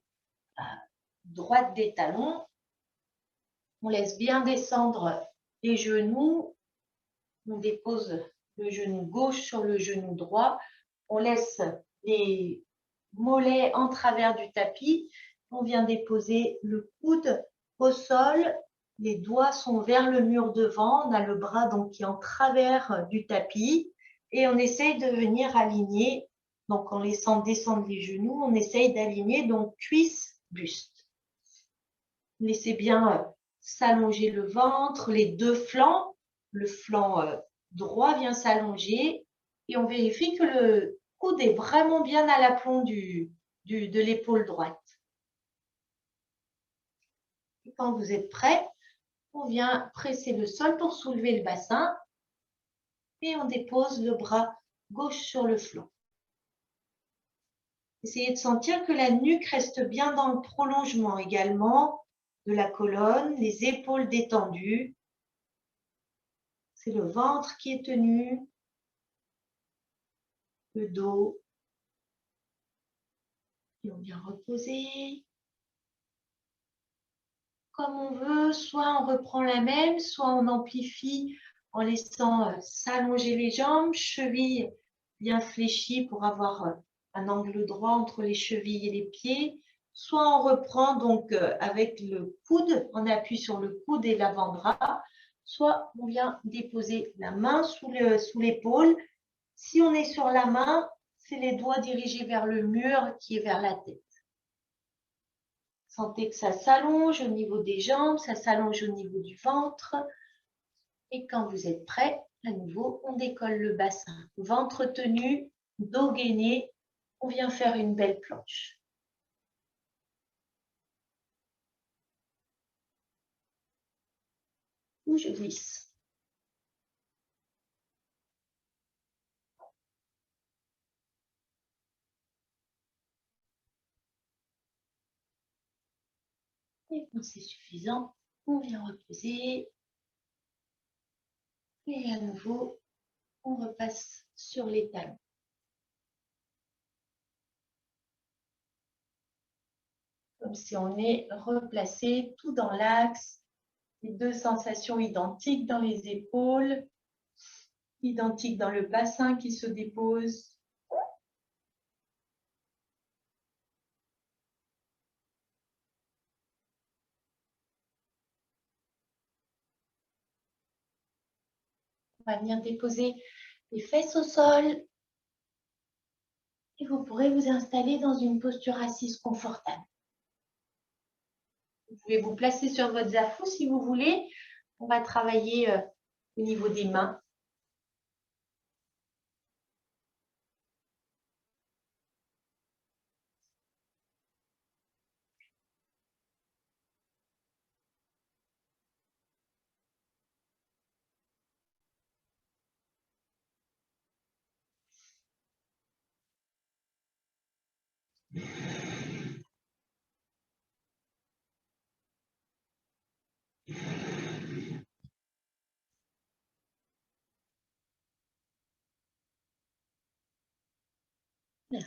à droite des talons. On laisse bien descendre les genoux. On dépose le genou gauche sur le genou droit. On laisse les mollets en travers du tapis. On vient déposer le coude au sol. Les doigts sont vers le mur devant. On a le bras donc qui est en travers du tapis. Et on essaye de venir aligner. Donc, en laissant descendre les genoux, on essaye d'aligner donc cuisse, buste. Laissez bien s'allonger le ventre, les deux flancs. Le flanc droit vient s'allonger et on vérifie que le coude est vraiment bien à l'aplomb de l'épaule droite. Et quand vous êtes prêt, on vient presser le sol pour soulever le bassin et on dépose le bras gauche sur le flanc. Essayez de sentir que la nuque reste bien dans le prolongement également de la colonne, les épaules détendues. C'est le ventre qui est tenu, le dos. Et on vient reposer comme on veut. Soit on reprend la même, soit on amplifie en laissant s'allonger les jambes, chevilles bien fléchies pour avoir un angle droit entre les chevilles et les pieds. Soit on reprend donc avec le coude, on appuie sur le coude et l'avant-bras. Soit on vient déposer la main sous l'épaule. Si on est sur la main, c'est les doigts dirigés vers le mur qui est vers la tête. Sentez que ça s'allonge au niveau des jambes, ça s'allonge au niveau du ventre. Et quand vous êtes prêt, à nouveau, on décolle le bassin. Ventre tenu, dos gainé, on vient faire une belle planche. Ou je glisse. Et quand c'est suffisant, on vient reposer. Et à nouveau, on repasse sur les talons. Comme si on est replacé tout dans l'axe. Les deux sensations identiques dans les épaules, identiques dans le bassin qui se dépose. On va venir déposer les fesses au sol et vous pourrez vous installer dans une posture assise confortable. Vous pouvez vous placer sur votre zafou si vous voulez. On va travailler au niveau des mains.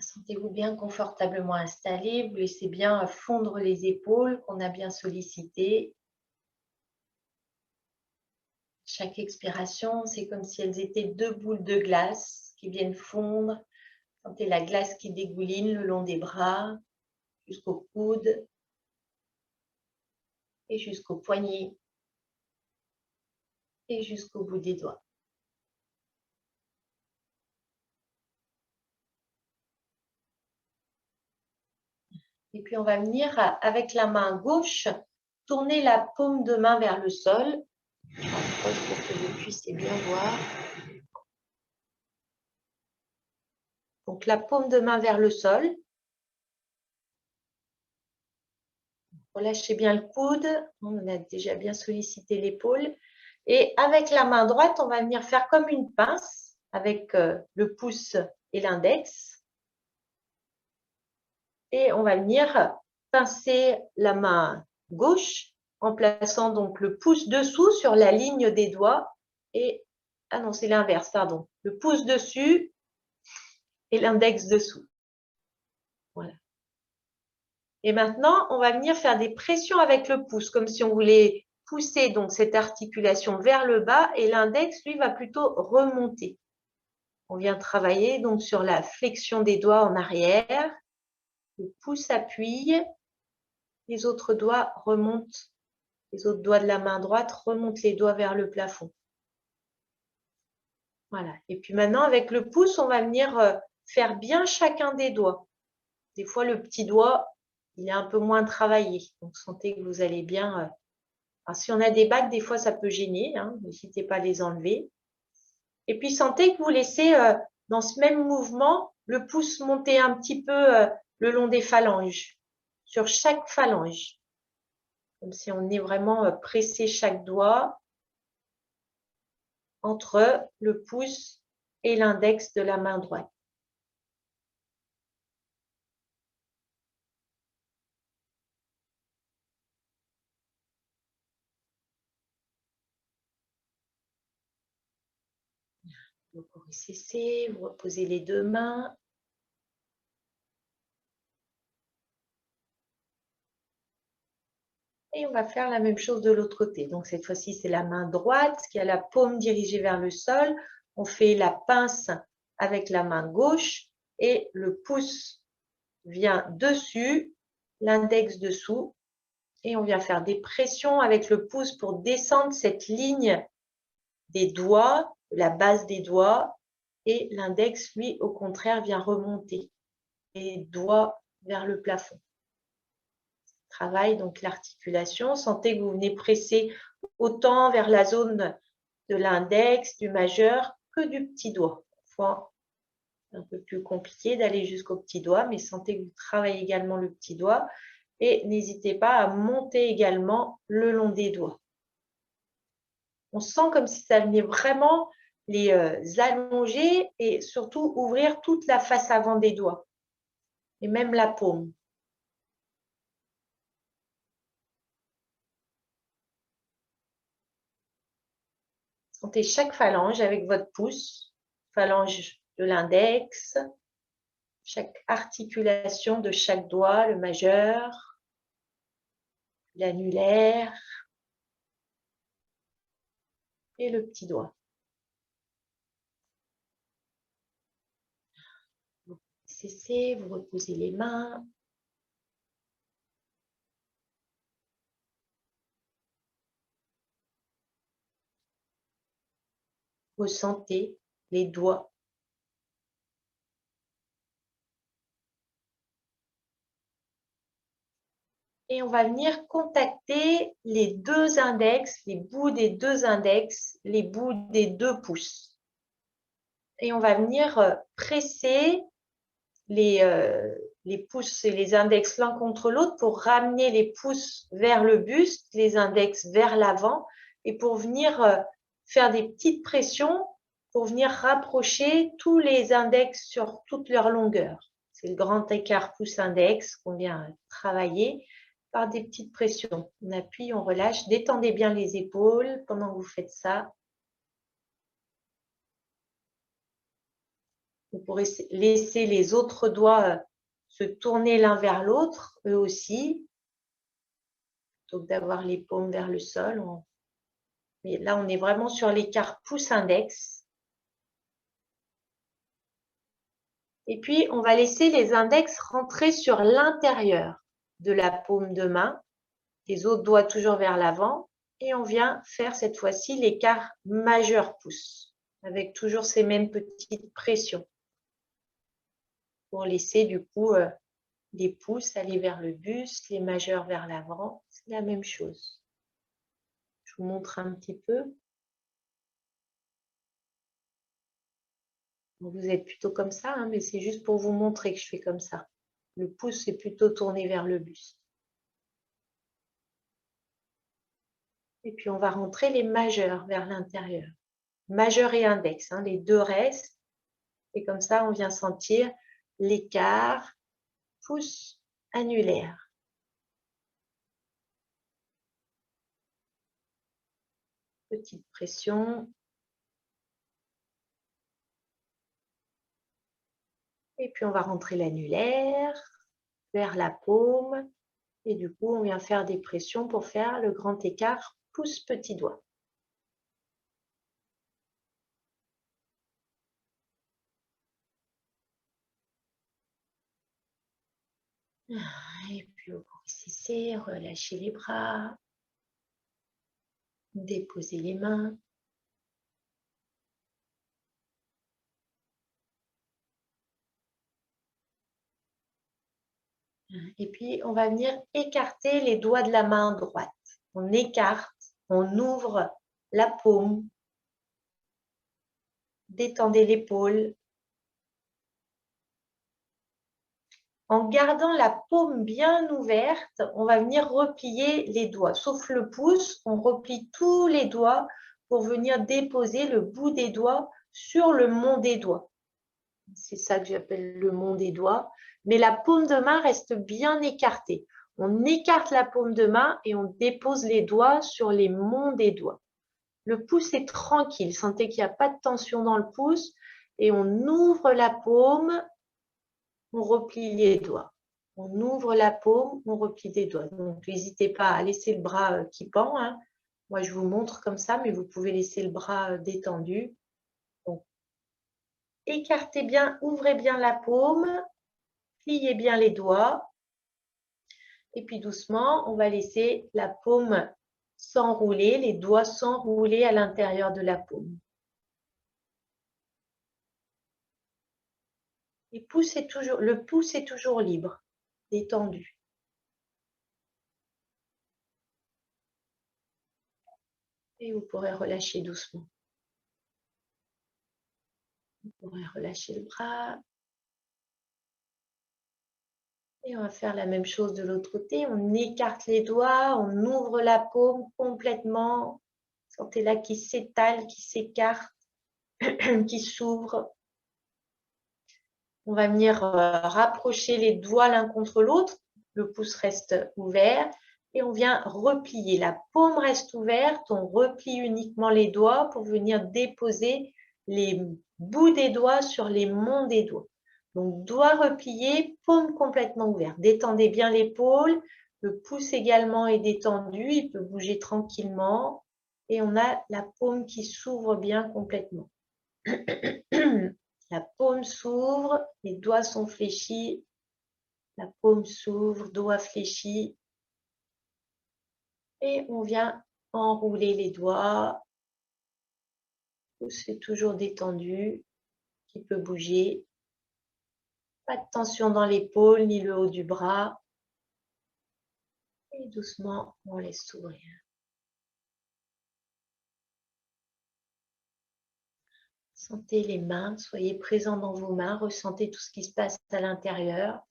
Sentez-vous bien confortablement installé. Vous laissez bien fondre les épaules qu'on a bien sollicitées. Chaque expiration, c'est comme si elles étaient deux boules de glace qui viennent fondre. Sentez la glace qui dégouline le long des bras, jusqu'au coude et jusqu'au poignet et jusqu'au bout des doigts. Et puis, on va venir avec la main gauche tournez la paume de main vers le sol. Je rapproche pour que vous puissiez bien voir. Donc, la paume de main vers le sol. Relâchez bien le coude. On a déjà bien sollicité l'épaule. Et avec la main droite, on va venir faire comme une pince avec le pouce et l'index. Et on va venir pincer la main gauche en plaçant donc le pouce dessous sur la ligne des doigts. Et, ah non, c'est l'inverse, pardon. Le pouce dessus et l'index dessous. Voilà. Et maintenant, on va venir faire des pressions avec le pouce, comme si on voulait pousser donc cette articulation vers le bas et l'index, lui, va plutôt remonter. On vient travailler donc sur la flexion des doigts en arrière. Le pouce appuie, les autres doigts remontent, les autres doigts de la main droite remontent les doigts vers le plafond. Voilà. Et puis maintenant, avec le pouce, on va venir faire bien chacun des doigts. Des fois, le petit doigt, il est un peu moins travaillé. Donc, sentez que vous allez bien. Alors, si on a des bagues, des fois, ça peut gêner. Hein, n'hésitez pas à les enlever. Et puis, sentez que vous laissez dans ce même mouvement le pouce monter un petit peu le long des phalanges, sur chaque phalange. Comme si on est vraiment pressé chaque doigt entre le pouce et l'index de la main droite. Vous pourrez cesser, vous reposez les deux mains. Et on va faire la même chose de l'autre côté. Donc cette fois-ci, c'est la main droite qui a la paume dirigée vers le sol. On fait la pince avec la main gauche et le pouce vient dessus, l'index dessous. Et on vient faire des pressions avec le pouce pour descendre cette ligne des doigts, la base des doigts. Et l'index, lui, au contraire, vient remonter les doigts vers le plafond. Travaille donc l'articulation. Sentez que vous venez presser autant vers la zone de l'index, du majeur, que du petit doigt. Parfois, c'est un peu plus compliqué d'aller jusqu'au petit doigt, mais sentez que vous travaillez également le petit doigt. Et n'hésitez pas à monter également le long des doigts. On sent comme si ça venait vraiment les allonger et surtout ouvrir toute la face avant des doigts. Et même la paume. Sentez chaque phalange avec votre pouce, phalange de l'index, chaque articulation de chaque doigt, le majeur, l'annulaire et le petit doigt. Vous cessez, vous reposez les mains. Ressentez les doigts. Et on va venir contacter les deux index, les bouts des deux index, les bouts des deux pouces. Et on va venir presser les pouces et les index l'un contre l'autre pour ramener les pouces vers le buste, les index vers l'avant et pour venir faire des petites pressions pour venir rapprocher tous les index sur toute leur longueur. C'est le grand écart pouce-index qu'on vient travailler par des petites pressions. On appuie, on relâche. Détendez bien les épaules pendant que vous faites ça. Vous pourrez laisser les autres doigts se tourner l'un vers l'autre, eux aussi, plutôt que d'avoir les paumes vers le sol. Mais là, on est vraiment sur l'écart pouce-index. Et puis, on va laisser les index rentrer sur l'intérieur de la paume de main, les autres doigts toujours vers l'avant. Et on vient faire cette fois-ci l'écart majeur-pouce, avec toujours ces mêmes petites pressions, pour laisser du coup Les pouces aller vers le buste, les majeurs vers l'avant, c'est la même chose. Je vous montre un petit peu. Vous êtes plutôt comme ça, hein, mais c'est juste pour vous montrer que je fais comme ça. Le pouce est plutôt tourné vers le buste. Et puis, on va rentrer les majeurs vers l'intérieur. Majeur et index, hein, les deux restent. Et comme ça, on vient sentir l'écart pouce annulaire. Petite pression. Et puis, on va rentrer l'annulaire vers la paume. Et du coup, on vient faire des pressions pour faire le grand écart pouce-petit doigt. Et puis, vous grossissez, relâchez les bras. Déposez les mains. Et puis, on va venir écarter les doigts de la main droite. On écarte, on ouvre la paume. Détendez l'épaule. En gardant la paume bien ouverte, on va venir replier les doigts. Sauf le pouce, on replie tous les doigts pour venir déposer le bout des doigts sur le mont des doigts. C'est ça que j'appelle le mont des doigts. Mais la paume de main reste bien écartée. On écarte la paume de main et on dépose les doigts sur les monts des doigts. Le pouce est tranquille. Sentez qu'il n'y a pas de tension dans le pouce. Et on ouvre la paume, on replie les doigts. On ouvre la paume, on replie les doigts. Donc, n'hésitez pas à laisser le bras qui pend, hein. Moi, je vous montre comme ça, mais vous pouvez laisser le bras détendu. Donc, écartez bien, ouvrez bien la paume, pliez bien les doigts. Et puis doucement, on va laisser la paume s'enrouler, les doigts s'enrouler à l'intérieur de la paume. Le pouce est toujours libre, détendu. Et vous pourrez relâcher doucement. Vous pourrez relâcher le bras. Et on va faire la même chose de l'autre côté. On écarte les doigts, on ouvre la paume complètement. Sentez-la qui s'étale, qui s'écarte, qui s'ouvre. On va venir rapprocher les doigts l'un contre l'autre. Le pouce reste ouvert. Et on vient replier. La paume reste ouverte. On replie uniquement les doigts pour venir déposer les bouts des doigts sur les monts des doigts. Donc, doigts repliés, paume complètement ouverte. Détendez bien l'épaule. Le pouce également est détendu. Il peut bouger tranquillement. Et on a la paume qui s'ouvre bien complètement. La paume s'ouvre, les doigts sont fléchis. La paume s'ouvre, doigts fléchis. Et on vient enrouler les doigts. Le pouce est toujours détendu, qui peut bouger. Pas de tension dans l'épaule ni le haut du bras. Et doucement, on laisse s'ouvrir. Sentez les mains, soyez présent dans vos mains, ressentez tout ce qui se passe à l'intérieur.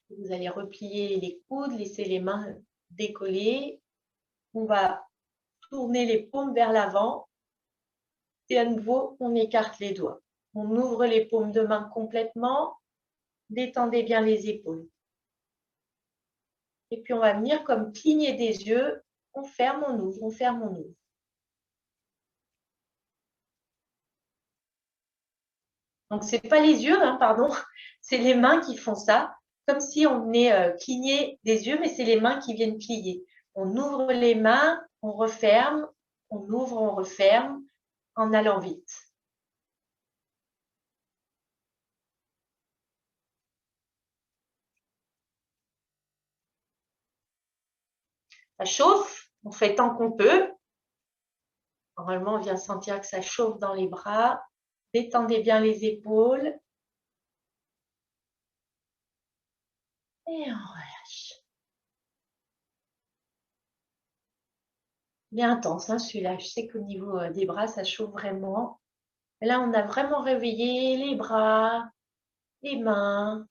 Vous allez replier les coudes, laisser les mains décollées. On va tourner les paumes vers l'avant. Et à nouveau, on écarte les doigts. On ouvre les paumes de main complètement. Détendez bien les épaules. Et puis, on va venir comme cligner des yeux. On ferme, on ouvre, on ferme, on ouvre. Donc, ce n'est pas les yeux, hein, pardon. C'est les mains qui font ça. Comme si on venait cligner des yeux, mais c'est les mains qui viennent plier. On ouvre les mains, on referme. On ouvre, on referme en allant vite. Ça chauffe, on fait tant qu'on peut. Normalement, on vient sentir que ça chauffe dans les bras. Détendez bien les épaules. Et on relâche. Bien intense, hein, celui-là. Je sais qu'au niveau des bras, ça chauffe vraiment. Et là, on a vraiment réveillé les bras, les mains.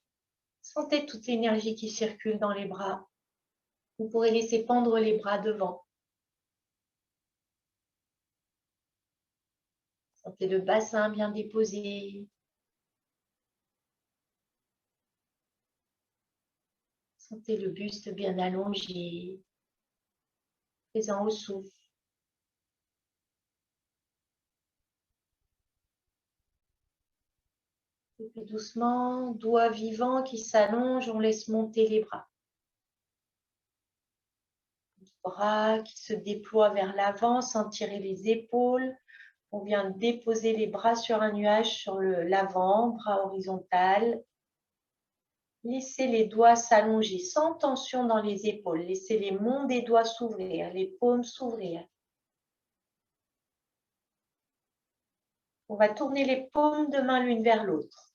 Sentez toute l'énergie qui circule dans les bras. Vous pourrez laisser pendre les bras devant. Sentez le bassin bien déposé. Sentez le buste bien allongé, présent au souffle. Et puis doucement, doigts vivants qui s'allongent, on laisse monter les bras. Les bras qui se déploient vers l'avant sans tirer les épaules. On vient déposer les bras sur un nuage sur l'avant, bras horizontal. Laissez les doigts s'allonger sans tension dans les épaules. Laissez les monts des doigts s'ouvrir, les paumes s'ouvrir. On va tourner les paumes de main l'une vers l'autre.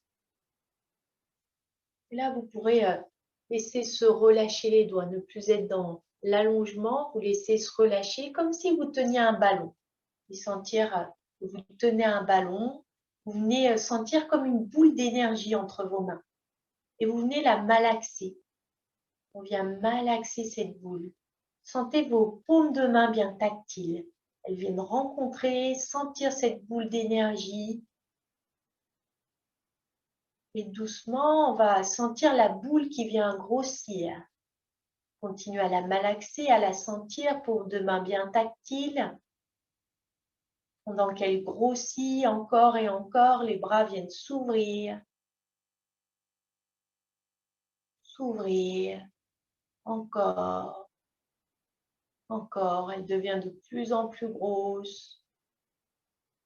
Et là, vous pourrez laisser se relâcher les doigts, ne plus être dans l'allongement. Vous laissez se relâcher comme si vous teniez un ballon. Vous sentir que vous tenez un ballon. Vous venez sentir comme une boule d'énergie entre vos mains. Et vous venez la malaxer. On vient malaxer cette boule. Sentez vos paumes de main bien tactiles. Elles viennent rencontrer, sentir cette boule d'énergie. Et doucement, on va sentir la boule qui vient grossir. Continuez à la malaxer, à la sentir, paumes de main bien tactiles. Pendant qu'elle grossit encore et encore, les bras viennent s'ouvrir. S'ouvrir. Encore. Encore. Elle devient de plus en plus grosse.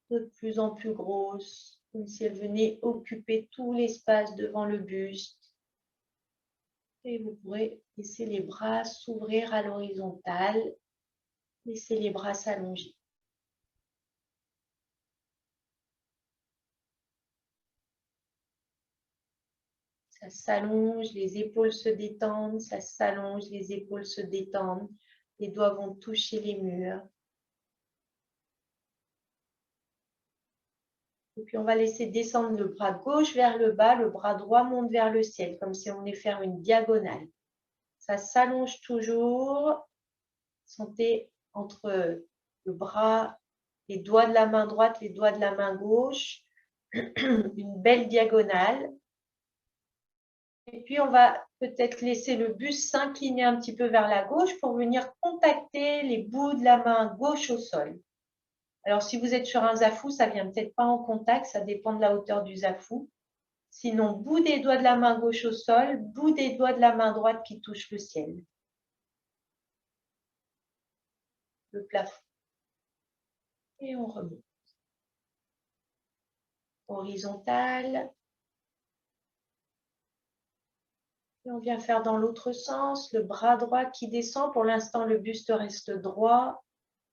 De plus en plus grosse. Comme si elle venait occuper tout l'espace devant le buste. Et vous pourrez laisser les bras s'ouvrir à l'horizontale. Laissez les bras s'allonger. Ça s'allonge, les épaules se détendent, ça s'allonge, les épaules se détendent. Les doigts vont toucher les murs. Et puis on va laisser descendre le bras gauche vers le bas, le bras droit monte vers le ciel, comme si on venait faire une diagonale. Ça s'allonge toujours. Sentez entre le bras, les doigts de la main droite, les doigts de la main gauche, une belle diagonale. Et puis, on va peut-être laisser le buste s'incliner un petit peu vers la gauche pour venir contacter les bouts de la main gauche au sol. Alors, si vous êtes sur un zafou, ça ne vient peut-être pas en contact, ça dépend de la hauteur du zafou. Sinon, bout des doigts de la main gauche au sol, bout des doigts de la main droite qui touchent le ciel. Le plafond. Et on remonte. Horizontal. Et on vient faire dans l'autre sens, le bras droit qui descend. Pour l'instant, le buste reste droit.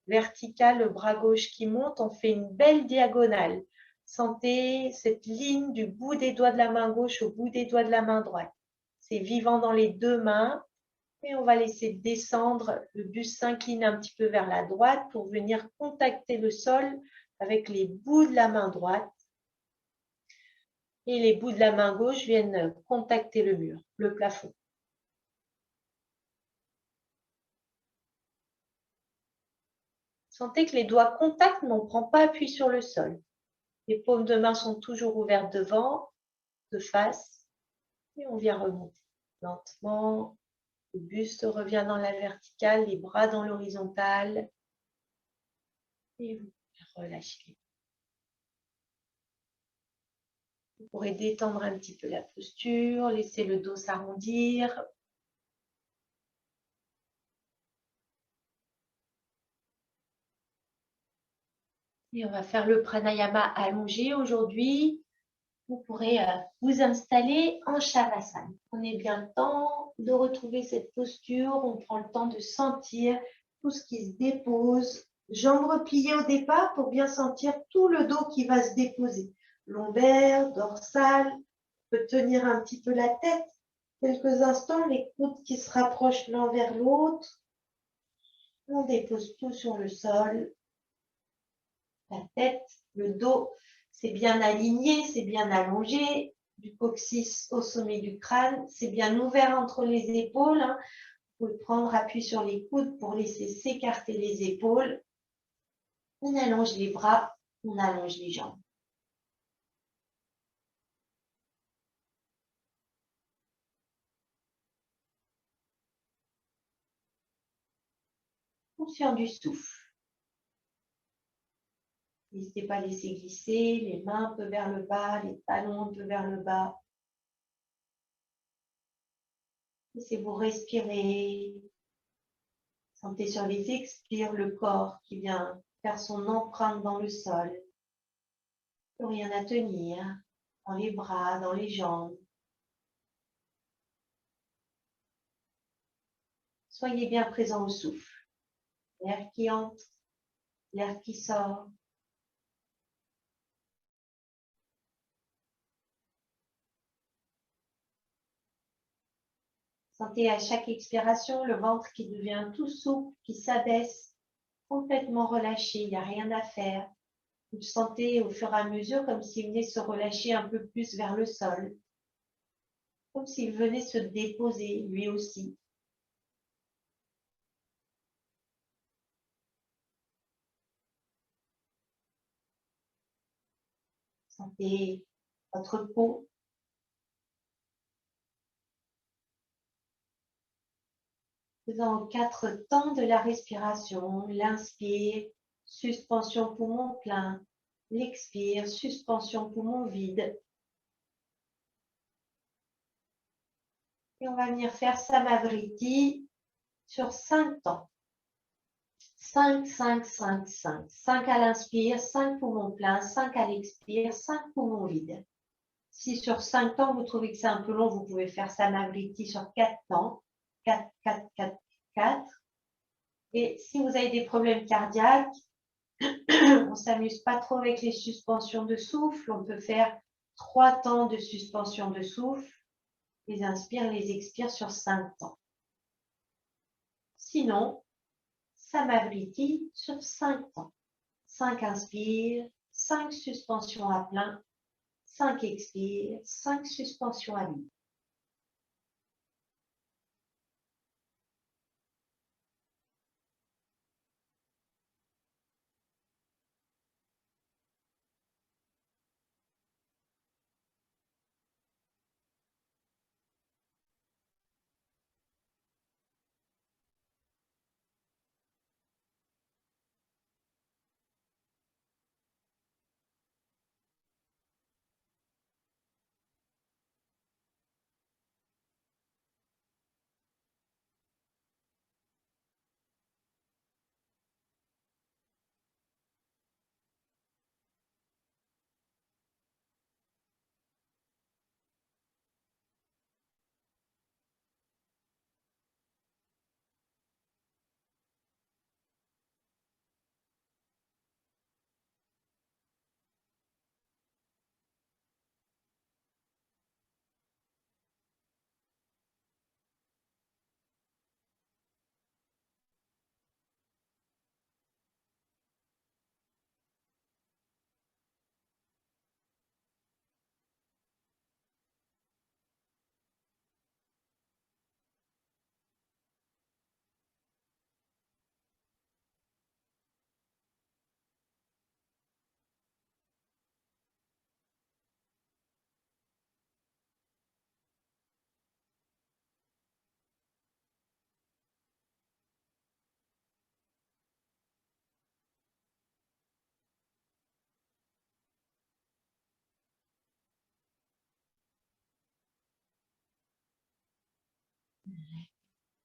Vertical, le bras gauche qui monte. On fait une belle diagonale. Sentez cette ligne du bout des doigts de la main gauche au bout des doigts de la main droite. C'est vivant dans les deux mains. Et on va laisser descendre. Le buste s'incline un petit peu vers la droite pour venir contacter le sol avec les bouts de la main droite. Et les bouts de la main gauche viennent contacter le mur, le plafond. Sentez que les doigts contactent, mais on ne prend pas appui sur le sol. Les paumes de main sont toujours ouvertes devant, de face. Et on vient remonter lentement. Le buste revient dans la verticale, les bras dans l'horizontale. Et vous relâchez. Vous pourrez détendre un petit peu la posture, laisser le dos s'arrondir. Et on va faire le pranayama allongé aujourd'hui. Vous pourrez vous installer en Shavasana. Prenez bien le temps de retrouver cette posture. On prend le temps de sentir tout ce qui se dépose Jambes repliées au départ pour bien sentir tout le dos qui va se déposer. Lombaire, dorsale, on peut tenir un petit peu la tête. Quelques instants, les coudes qui se rapprochent l'un vers l'autre. On dépose tout sur le sol. La tête, le dos, c'est bien aligné, c'est bien allongé. Du coccyx au sommet du crâne, c'est bien ouvert entre les épaules. Hein. Vous pouvez prendre appui sur les coudes pour laisser s'écarter les épaules. On allonge les bras, on allonge les jambes. Conscient du souffle. N'hésitez pas à laisser glisser les mains un peu vers le bas, les talons un peu vers le bas. Laissez-vous respirer. Sentez sur les expires le corps qui vient faire son empreinte dans le sol. Plus rien à tenir dans les bras, dans les jambes. Soyez bien présent au souffle. L'air qui entre, l'air qui sort. Sentez à chaque expiration le ventre qui devient tout souple, qui s'abaisse, complètement relâché, il n'y a rien à faire. Vous le sentez au fur et à mesure comme s'il venait se relâcher un peu plus vers le sol, comme s'il venait se déposer lui aussi. Sentez votre peau. Faisant 4 temps de la respiration, l'inspire, suspension poumon plein, l'expire, suspension poumon vide. Et on va venir faire Samavriti sur 5 temps. 5, 5, 5, 5. 5 à l'inspire, 5 poumons pleins, 5 à l'expire, 5 poumons vides. Si sur 5 temps, vous trouvez que c'est un peu long, vous pouvez faire Samavriti sur 4 temps. 4, 4, 4, 4. Et si vous avez des problèmes cardiaques, on ne s'amuse pas trop avec les suspensions de souffle. On peut faire 3 temps de suspension de souffle. Les inspire, les expire sur 5 temps. Sinon, Samavriti sur 5 temps. 5 inspire, 5 suspensions à plein, 5 expire, 5 suspensions à vide.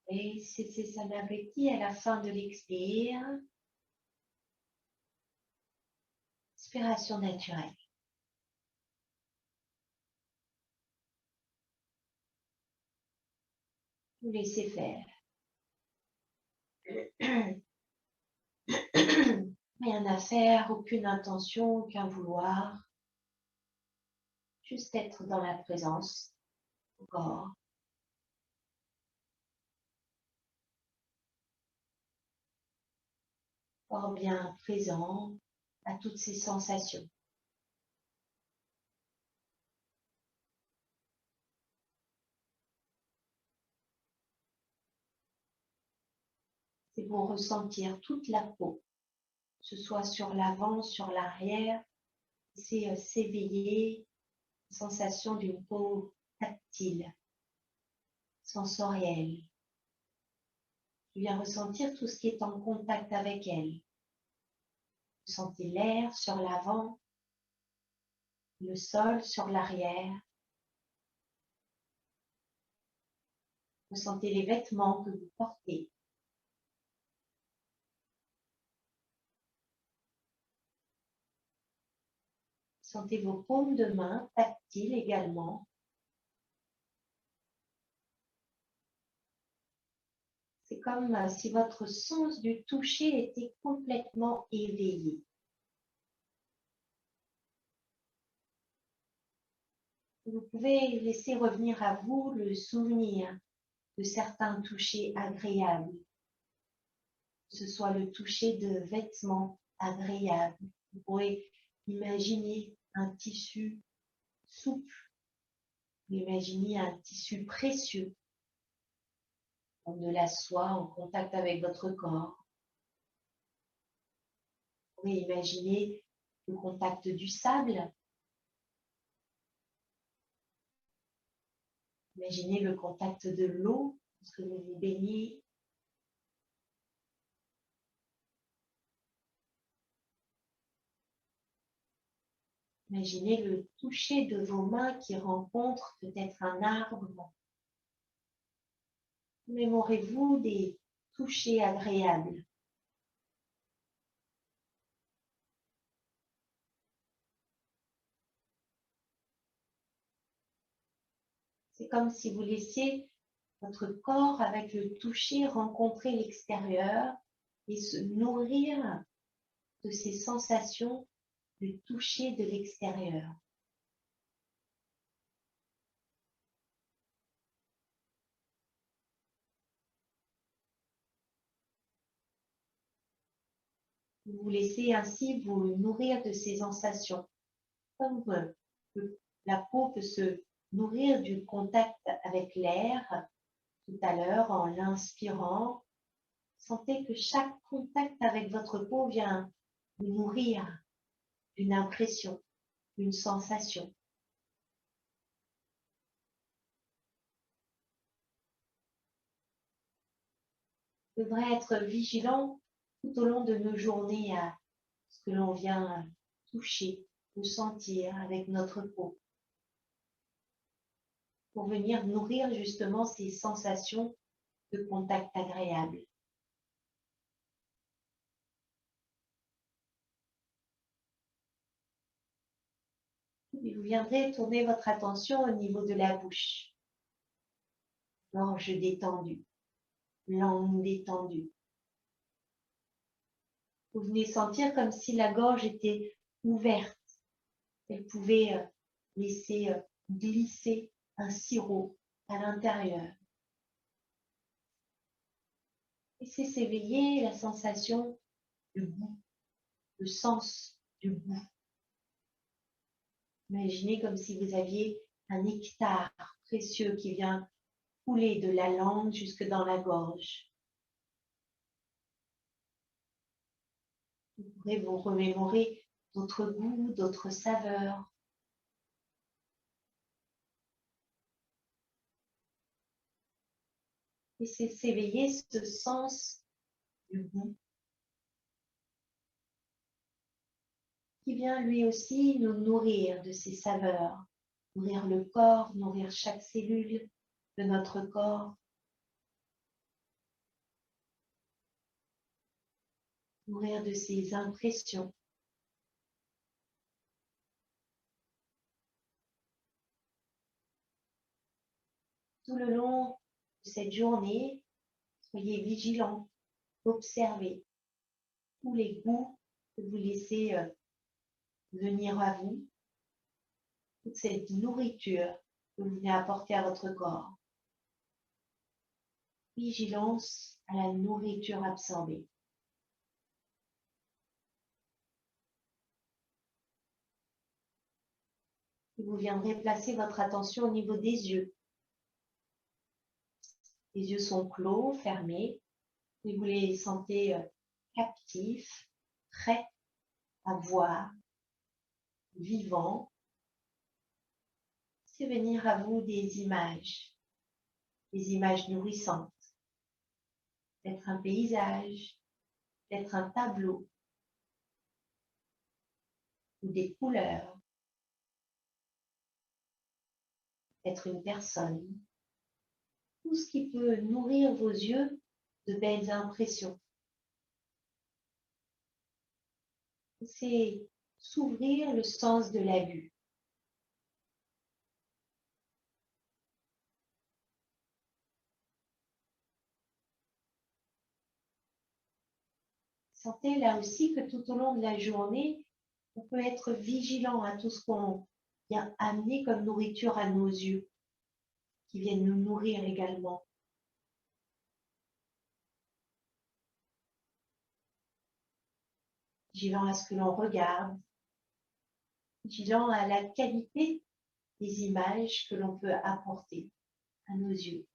Et c'est Samavriti à la fin de l'expire. Inspiration naturelle. Vous laissez faire. Rien à faire, aucune intention, aucun vouloir. Juste être dans la présence du corps. Corps bien présent à toutes ces sensations. C'est pour ressentir toute la peau, que ce soit sur l'avant, sur l'arrière. C'est s'éveiller, sensation d'une peau tactile, sensorielle. Tu viens ressentir tout ce qui est en contact avec elle. Vous sentez l'air sur l'avant, le sol sur l'arrière. Vous sentez les vêtements que vous portez. Sentez vos paumes de main tactiles également. C'est comme si votre sens du toucher était complètement éveillé. Vous pouvez laisser revenir à vous le souvenir de certains touchers agréables, que ce soit le toucher de vêtements agréables. Vous pourrez imaginer un tissu souple, imaginer un tissu précieux, comme de la soie en contact avec votre corps. Vous pourrez imaginer le contact du sable. Imaginez le contact de l'eau lorsque vous vous baignez. Imaginez le toucher de vos mains qui rencontrent peut-être un arbre. Mémorez-vous des touchers agréables. C'est comme si vous laissiez votre corps avec le toucher rencontrer l'extérieur et se nourrir de ces sensations du toucher de l'extérieur. Vous vous laissez ainsi vous nourrir de ces sensations. Comme la peau peut se nourrir du contact avec l'air tout à l'heure en l'inspirant. Sentez que chaque contact avec votre peau vient vous nourrir d'une impression, d'une sensation. On devrait être vigilant tout au long de nos journées à ce que l'on vient toucher ou sentir avec notre peau pour venir nourrir justement ces sensations de contact agréable. Et vous viendrez tourner votre attention au niveau de la bouche. Gorge détendue, langue détendue. Vous venez sentir comme si la gorge était ouverte. Elle pouvait laisser glisser un sirop à l'intérieur. Laissez s'éveiller la sensation du goût, le sens du goût. Imaginez comme si vous aviez un nectar précieux qui vient couler de la langue jusque dans la gorge. Vous pourrez vous remémorer d'autres goûts, d'autres saveurs. Laissez s'éveiller ce sens du goût qui vient lui aussi nous nourrir de ses saveurs, nourrir le corps, nourrir chaque cellule de notre corps, nourrir de ses impressions. Tout le long de cette journée, soyez vigilants, observez tous les goûts que vous laissez venir à vous, toute cette nourriture que vous venez apporter à votre corps. Vigilance à la nourriture absorbée. Et vous viendrez placer votre attention au niveau des yeux. Les yeux sont clos, fermés, et vous les sentez captifs, prêts à voir, vivants. C'est venir à vous des images nourrissantes. Peut-être un paysage, peut-être un tableau, ou des couleurs, peut-être une personne. Tout ce qui peut nourrir vos yeux de belles impressions. C'est s'ouvrir le sens de la vue. Sentez là aussi que tout au long de la journée, on peut être vigilant à tout ce qu'on vient amener comme nourriture à nos yeux, qui viennent nous nourrir également. Vigilant à ce que l'on regarde, vigilant à la qualité des images que l'on peut apporter à nos yeux.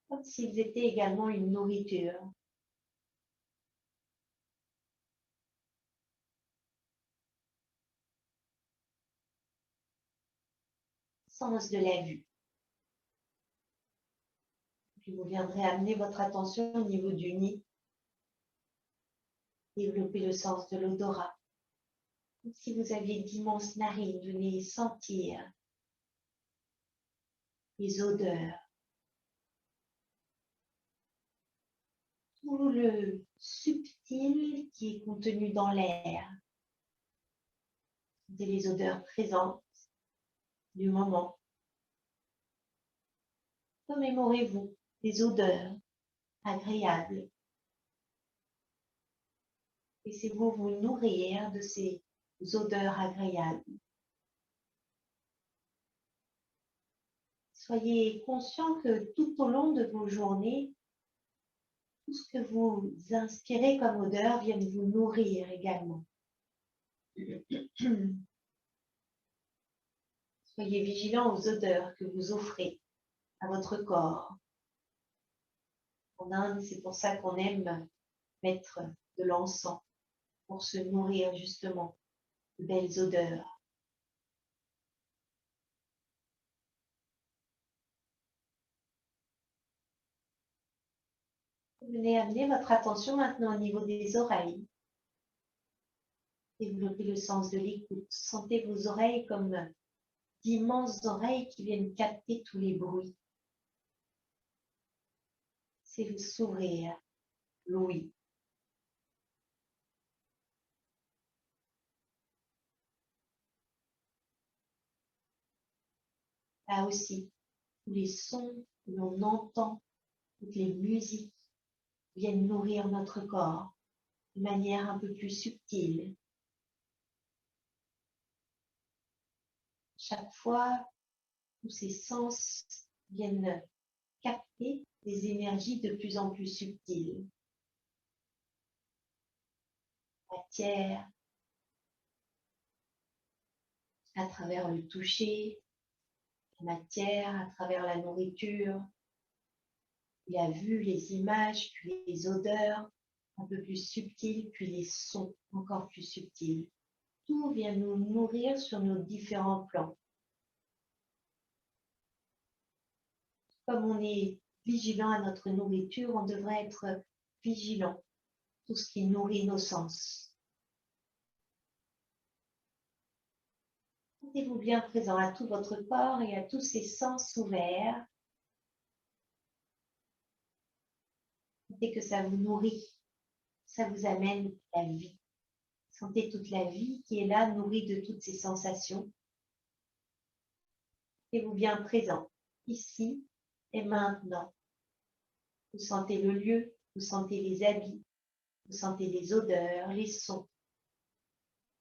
Comme s'ils étaient également une nourriture. Sens de la vue. Puis vous viendrez amener votre attention au niveau du nez. Développer le sens de l'odorat. Comme si vous aviez d'immenses narines, venez sentir les odeurs. Tout le subtil qui est contenu dans l'air. Les odeurs présentes du moment. Commémorez-vous des odeurs agréables. Laissez-vous vous nourrir de ces odeurs agréables. Soyez conscient que tout au long de vos journées, tout ce que vous inspirez comme odeur vient vous nourrir également. Soyez vigilant aux odeurs que vous offrez à votre corps. En Inde, c'est pour ça qu'on aime mettre de l'encens pour se nourrir justement de belles odeurs. Vous venez amener votre attention maintenant au niveau des oreilles. Développez le sens de l'écoute. Sentez vos oreilles comme d'immenses oreilles qui viennent capter tous les bruits. C'est vous s'ouvrir, l'ouïe. Là aussi, tous les sons que l'on entend, toutes les musiques viennent nourrir notre corps de manière un peu plus subtile. Chaque fois, tous ces sens viennent capter des énergies de plus en plus subtiles. Matière, à travers le toucher, la matière, à travers la nourriture, la vue, les images, puis les odeurs un peu plus subtiles, puis les sons encore plus subtils. Tout vient nous nourrir sur nos différents plans. Comme on est vigilant à notre nourriture, on devrait être vigilant tout ce qui nourrit nos sens. Sentez-vous bien présent à tout votre corps et à tous ces sens ouverts. Sentez que ça vous nourrit, ça vous amène la vie. Sentez toute la vie qui est là, nourrie de toutes ces sensations. Sentez-vous bien présent, ici et maintenant. Vous sentez le lieu, vous sentez les habits, vous sentez les odeurs, les sons.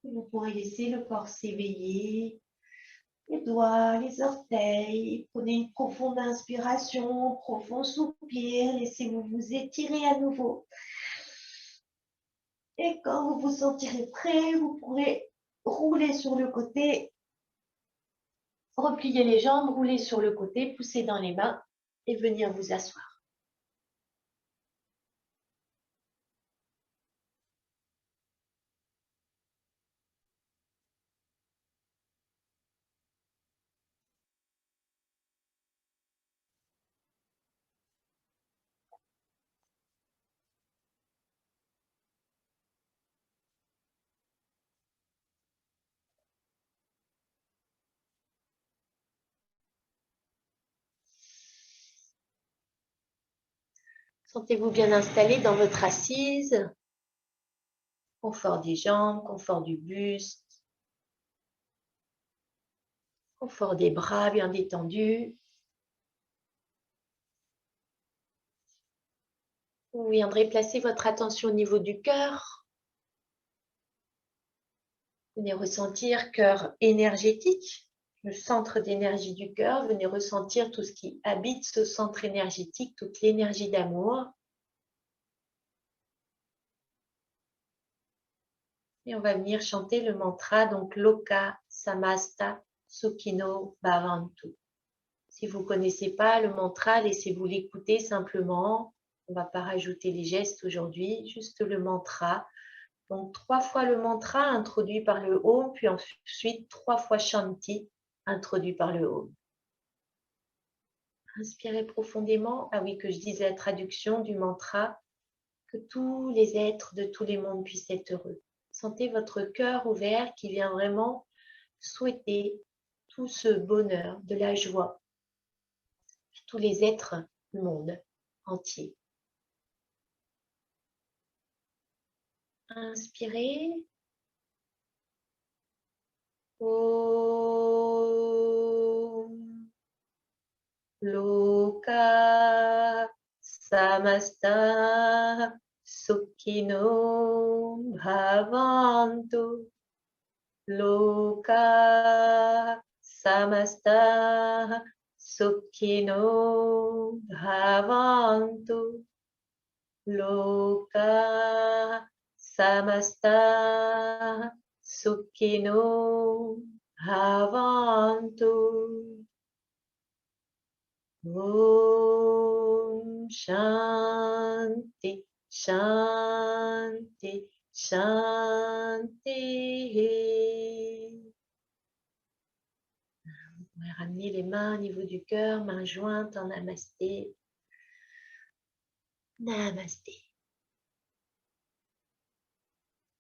Vous pourrez laisser le corps s'éveiller, les doigts, les orteils. Prenez une profonde inspiration, profond soupir. Laissez-vous vous étirer à nouveau. Et quand vous vous sentirez prêt, vous pourrez rouler sur le côté, replier les jambes, rouler sur le côté, pousser dans les mains et venir vous asseoir. Sentez-vous bien installé dans votre assise. Confort des jambes, confort du buste, confort des bras bien détendus. Vous viendrez placer votre attention au niveau du cœur. Venez ressentir cœur énergétique, le centre d'énergie du cœur. Venez ressentir tout ce qui habite ce centre énergétique, toute l'énergie d'amour. Et on va venir chanter le mantra, donc Loka Samasta Sukhino Bhavantu. Si vous ne connaissez pas le mantra, laissez-vous l'écouter simplement. On ne va pas rajouter les gestes aujourd'hui, juste le mantra. Donc 3 fois le mantra introduit par le Om, puis ensuite 3 fois Shanti introduit par le Om. Inspirez profondément. Ah oui, que je disais la traduction du mantra. Que tous les êtres de tous les mondes puissent être heureux. Sentez votre cœur ouvert qui vient vraiment souhaiter tout ce bonheur, de la joie, à tous les êtres du monde entier. Inspirez. Om Loka Samasta Sukhino Bhavantu. Loka Samasta Sukhino Bhavantu. Loka Samasta Sukhino Bhavantu. Om Shanti, Shanti, Shanti. Vous pouvez ramener les mains au niveau du cœur, mains jointes en Namasté. Namasté.